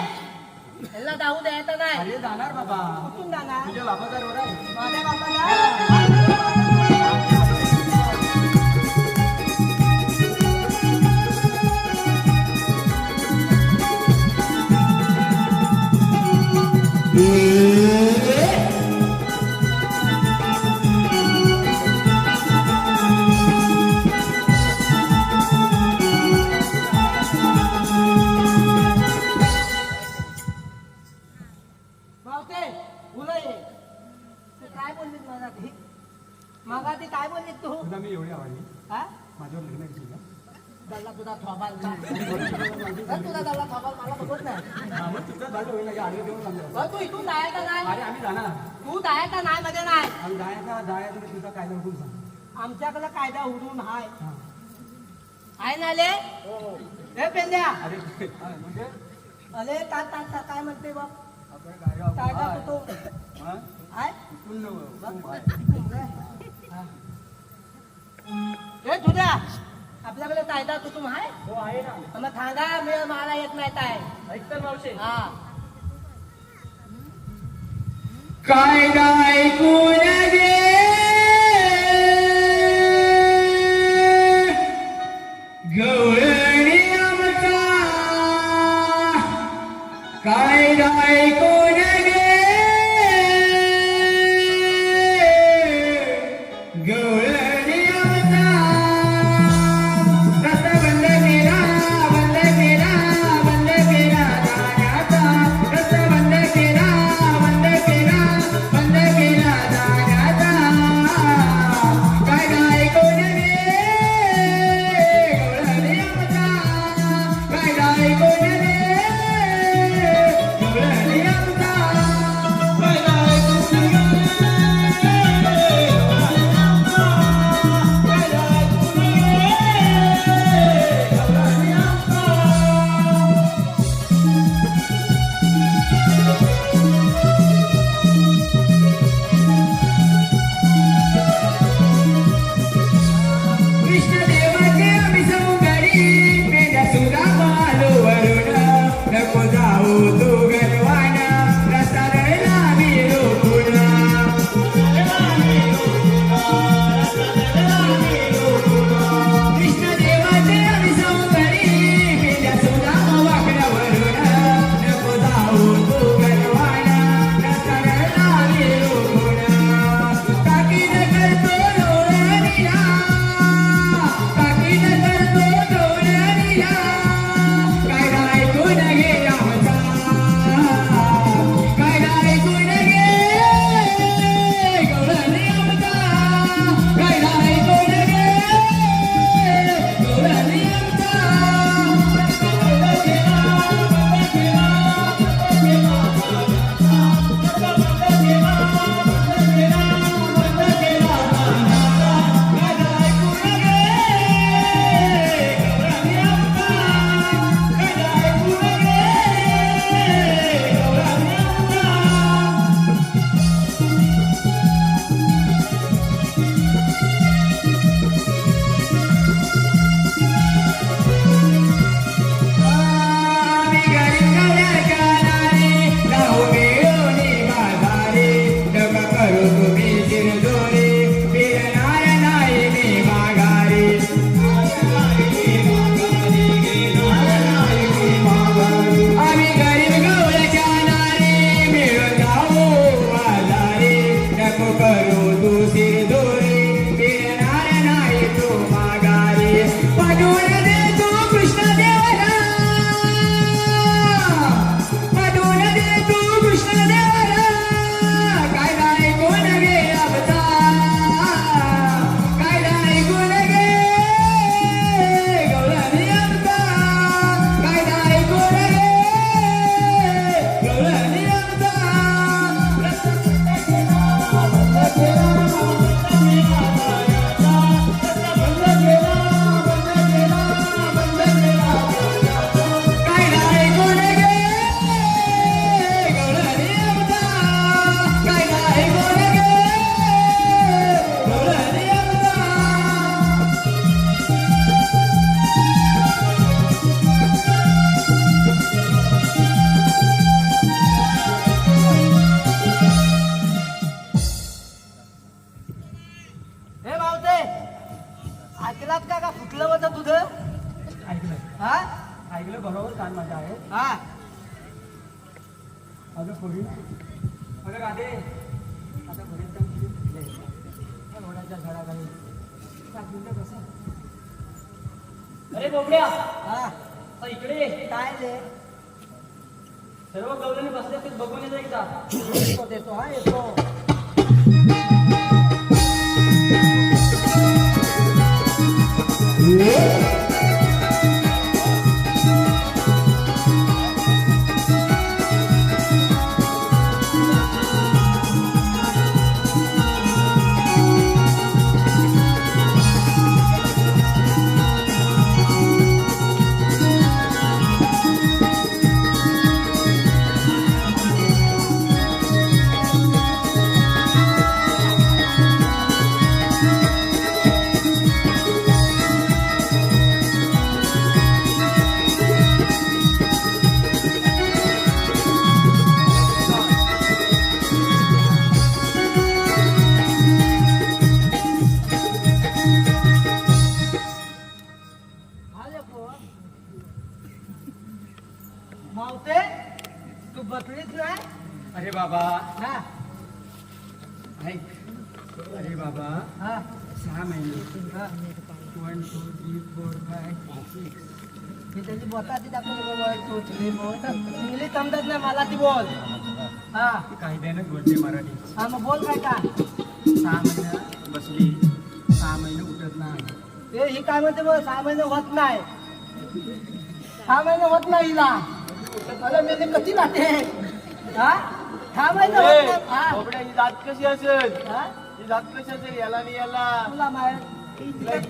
ह्याला जाऊ द्यायचं नाही अरे जाणार बाबा कुठून जाणार तुझ्या बाबाचा रोड आहे माझ्या बापाला मावते उला ये तू काय बोललीस मला ती मगा ती काय बोललीस तू तुला मी एवढी आवडली हा माझ्यावर लग्न केलं का? दल्ला तुझा थोबाल का तुझा दल्ला थोबाल मला बघत नाही हा, मग तुझं झालं होईल ना, आडवे देऊन सांगतो. बरं, तू इथून जायचा नाही अरे आम्ही जाणार तू जायचा नाही म्हणजे नाही आम्ही जायचं मी तुझा कायदा हुकूम सांग आमच्याकडे कायदा उडून हाय हा. आहे ना ले हे पेंद्या अरे म्हणजे अरे काय म्हणते बा आपण गाडीवर कायदा आहे. कुठं हा? आहे हुकूम नको, हुकूम आहे. हे तुझ्या आपल्याकडे कायदा कुटुंब आहे हो आहे ना. मग सांगा मी मला येत नाही काय ऐक तर मावशे. हा कायदा ऐकून घे गवळणी आमचा कायदा ऐकून घे गवळणी आमचा रस्ता बंद केला जाण्याचा रस्ता बंद केला जाण्याचा ऐकलात का फुटलं होतं तुझं? ऐकलं हा ऐकलं बरोबर कान माझा आहे. हा अगं पोरी अगं गाडे आता बरेच वडाच्या झाडाखाली सापडलं कसं. अरे बोबड्या हा आता इकडे ये. काय रे सर्व गवळणी बसले असतील बघून येतो एकदा. देतो हा येतो. मावते तू बसलीच नाही. अरे बाबा हा ऐक. अरे बाबा हा 6 महिने हा 1 2 3 4 5 6. मी त्याची बोटाची दाखवली तोचली बोल इंग्लिश समजत नाही मला ती बोल. हा काही देणं बोलते मराठी. हा मग बोल काय का 6 महिने बसली 6 महिने उठत नाही. ते ही काय म्हणते बघ 6 महिने होत नाही. 6 महिने होत नाही हिला. अरे मी कशी राहते हा 6 महिने होत नाही. हा बाबड्या, ही जात कशी असेल? हा? ही जात कशी असेल? याला आणि याला तुला माहित इज्जत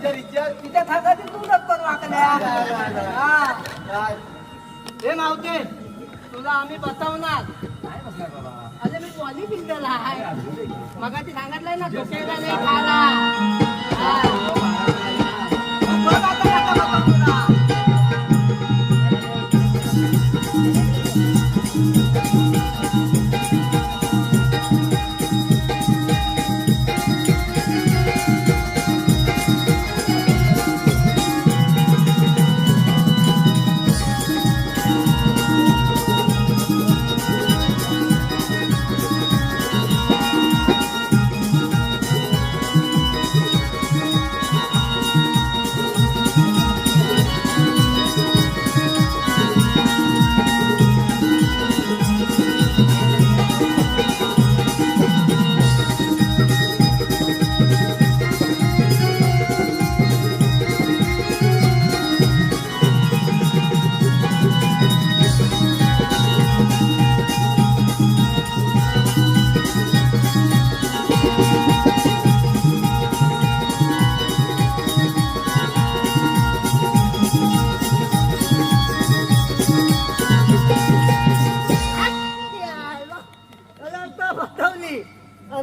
तिथे थांबायची तू पण वाकल्या. हा हे मावते तुला आम्ही बसवणार. काय बसणार बाबा. अरे मी बॉली बिल्डर आहे. मगाशी सांगितलंय ना डोक्याला नाही खाला. हा. बघ आता नका बघू तुला.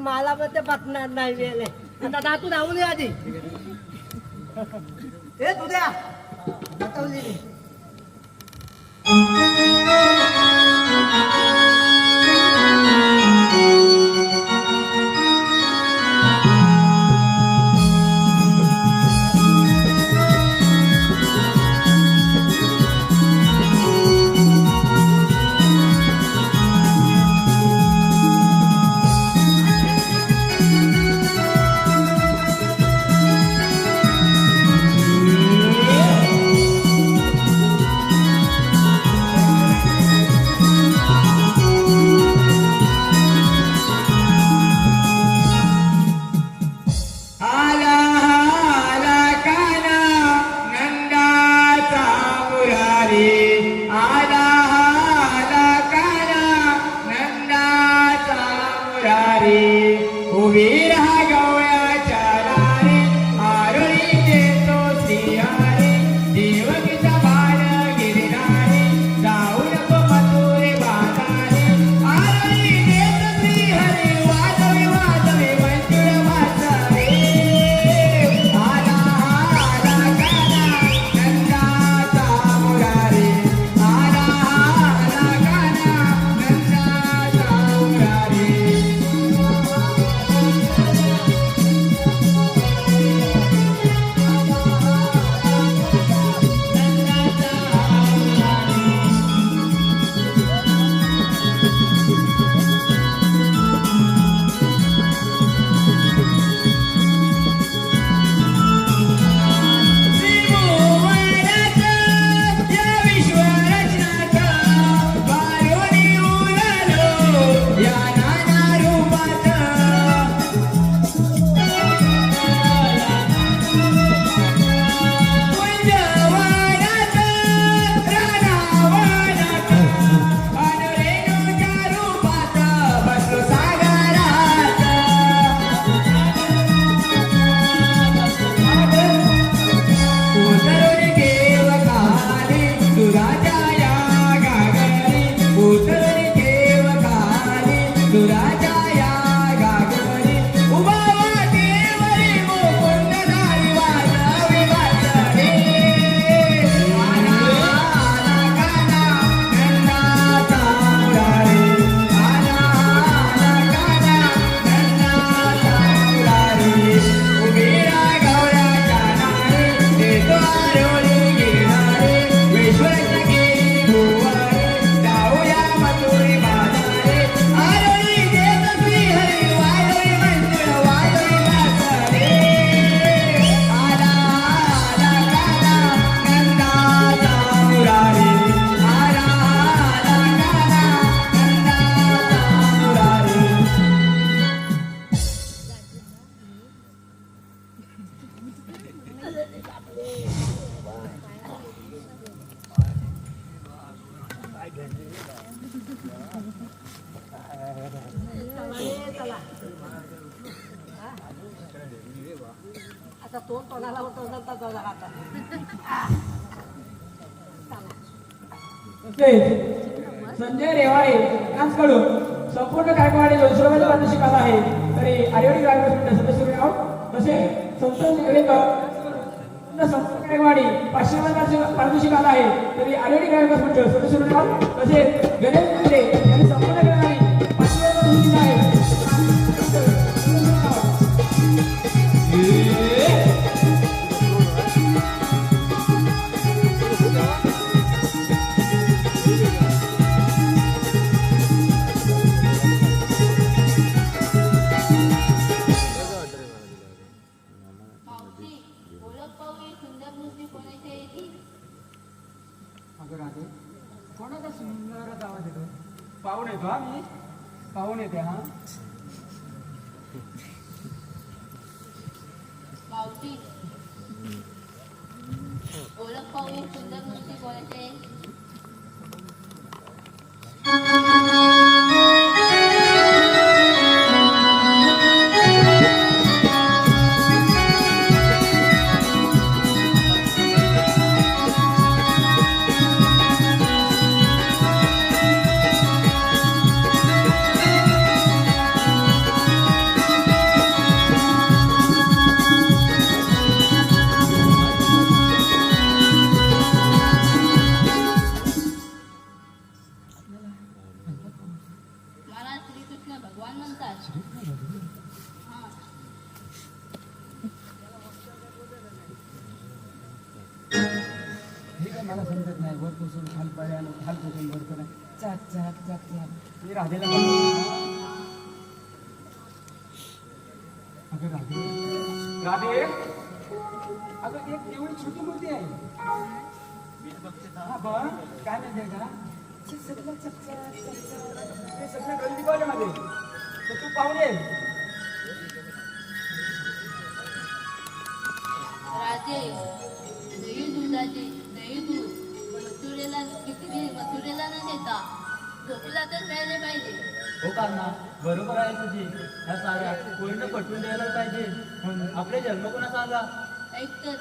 मला पण ते पटणार नाही वेळे. आता दातू धावून ये आधी. हे तुझ्या बतवली चला आता तो कोणाला होतो आता तसेच संजय रेवाळे यांच्याकडून संपूर्ण कार्यक्रमाने 200 रुपयाची पारितोषिक आला आहे. तरी आर्यवाडी ग्रामपंचायत सदस्य आहोत. तसेच संतोष निगवेकर संपूर्ण कार्यक्रमाने 500 रुपयाची पारितोषिक आला आहे. तरी आर्यवाडी ग्रामपंचायत सदस्य आहोत. तसेच गणेश मुंडे यांनी संपूर्ण कार्यक्रमाने 500 रुपये दिले आहे. कोणाचा सुंदर आवाज येतो? पाहून येतो हा मी पाहून येते हा. मावशी ओळख पाहून सुंदर मूर्ती कोणाचे? मला श्रीकृष्ण भगवान म्हणतात. हे काय मला समजत नाही. वरपासून खालपर्यंत खालपासून वरपर्यंत चाक चाक चाक चाक मी राधेला अगं राधे राधे अगं एक एवढी छोटी मूर्ती आहे. हा बघ काय माहिती का हे सगळं चकचक चकचक हे सगळं गल्ली कॉलेजमध्ये तर तू पाहून ये. राजे दही दुधाचे दही दूध मथुरेला न देता गोकुळातच राहिले पाहिजे. हो कान्हा, बरोबर आहे तुझी. ह्या साऱ्या कोणीनं पटवून द्यायला पाहिजे. म्हणून आपले जन्म कोणाचा आला? ऐकतर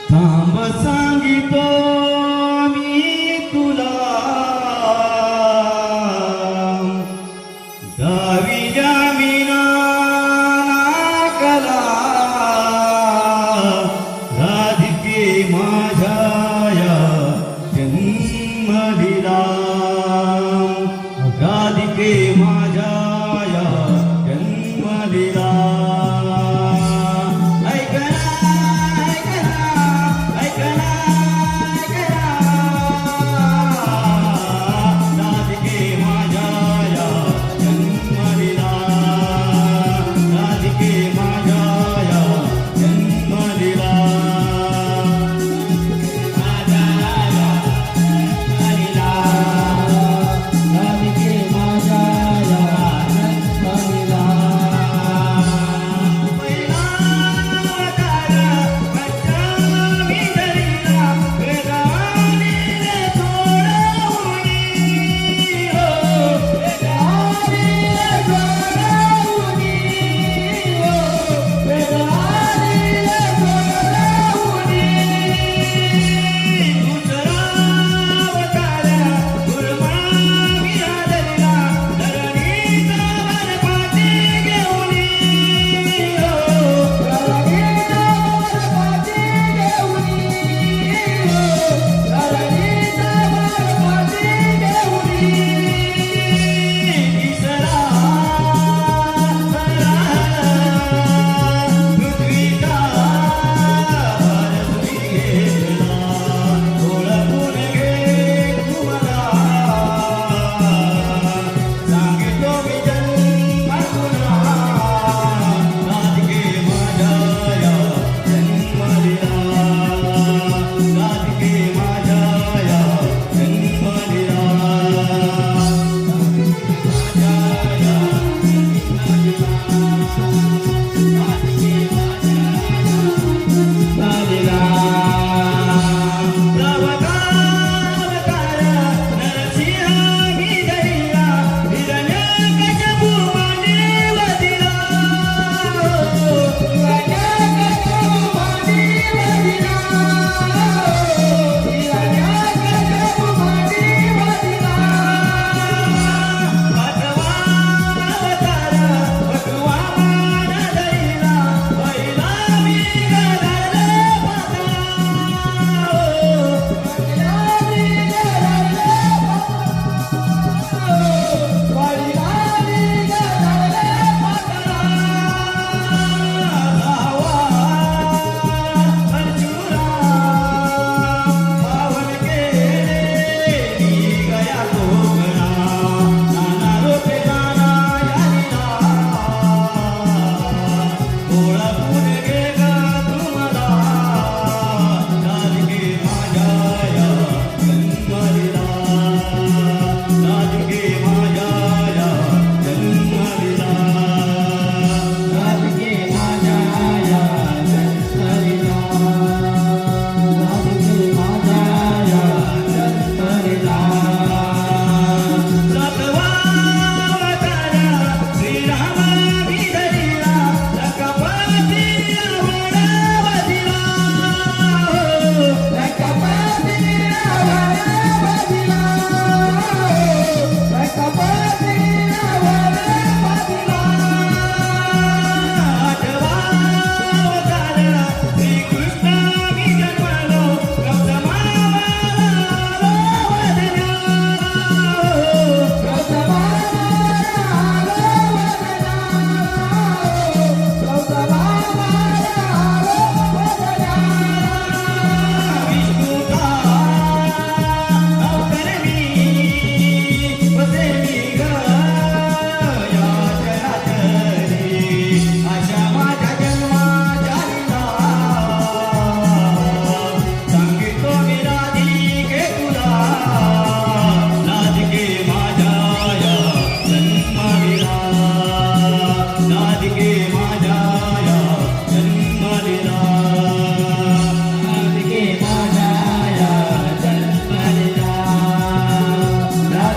थांब सांगितो मी तुला गावी जामिना नाकला राधिके माझ्या जन्म दिला राधिके माझ्या जन्म दिला ऐकना ऐकना ऐकना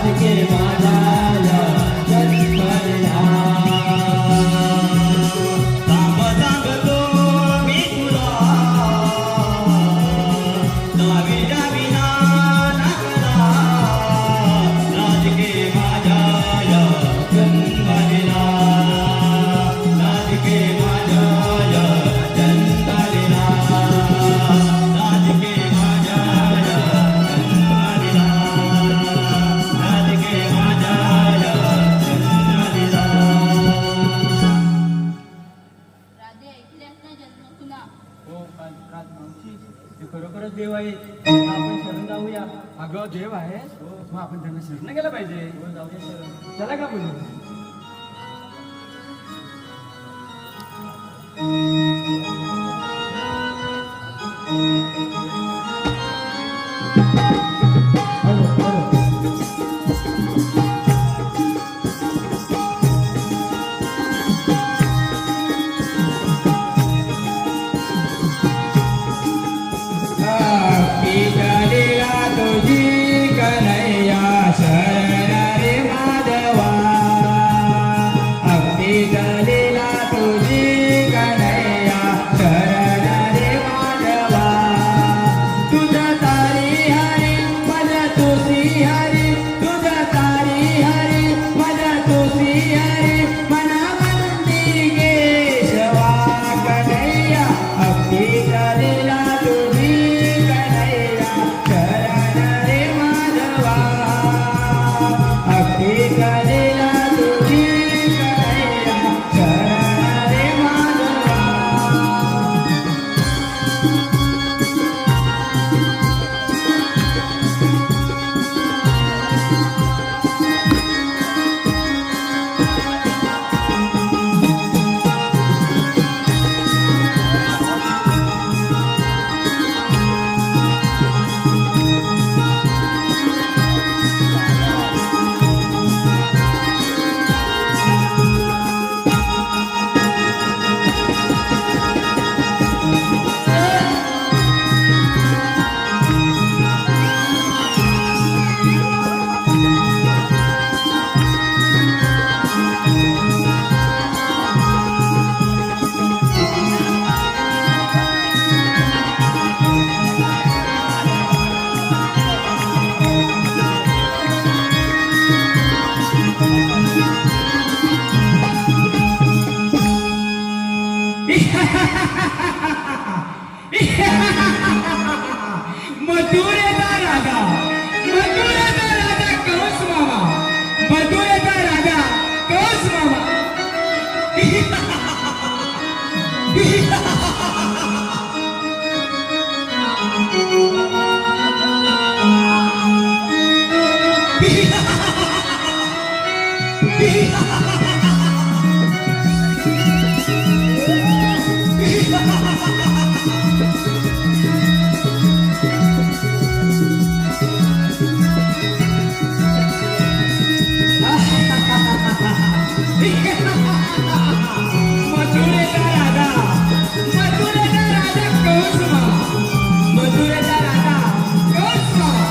राधिके माझ्या या जन्मदिला थांब सांगतो मी तुला नाविला विना नागला राधिके माझ्या या जन्मदिला राधिके माझ्या या जन्मदिला राधिके माझ्या या जन्मदिला राधिके माझ्या या जन्मदिला राधे ऐकल्यास ना जन्मकुला हो मावशी ते खरोखरच देव आहे आपण शरण जाऊया. अगं देव आहे मग आपण त्यांना शरण गेलं पाहिजे. हो जाऊया शरण. चला का बोलू पिकलेला तुझी कन्हैया शरण रे माधवा अगदी गलेला तुझी कन्हैया शरण रे माधवा तुझ तारी हरी मज तुसी हरी तुझ तारी हरी मज तुसी हरी मना मंदी केशवा कन्हैया अगदी गलेला तुझी कन्हैया शरण रे माधवा अगदी गलेला तुझी कन्हैया शरण रे माधवा मथुरेचा राजा कंस मामा मथुरेचा राजा कंस मामा मथुरेचा राजा कंस मामा मथुरेचा राजा कंस मामा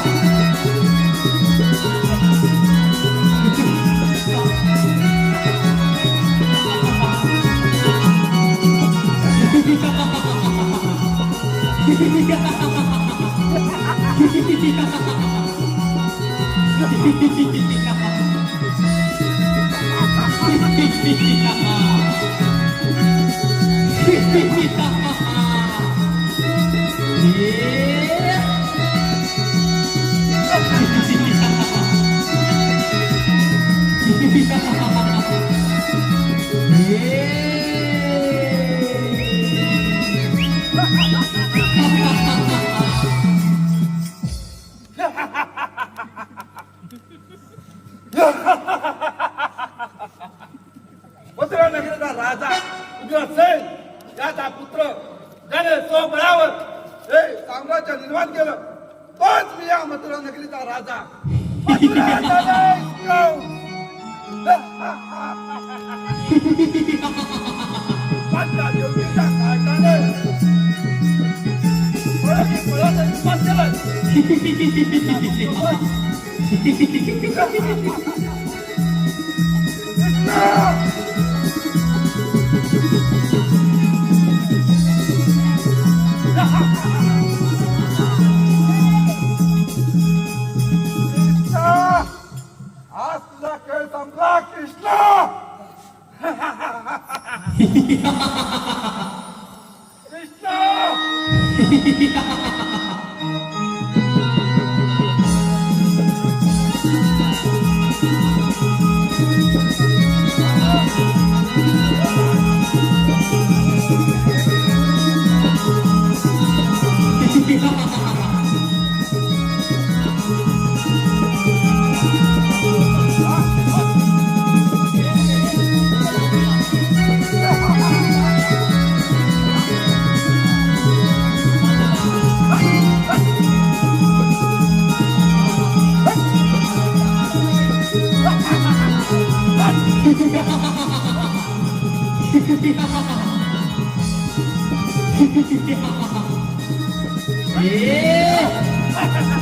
मथुरा नगरीचा राजा तुम्ही असेल त्याचा पुत्र ज्याने स्वबळावर हे साम्राज्य निर्माण केलं तोच मी या मथुरा नगरीचा राजा मथुरेचा देश गाव. माझ्या देवकीच्या काठाने पळत हिंमत केलं. कृष्णा, आज तुझा खेळ संपला कृष्णा. कृष्णा ए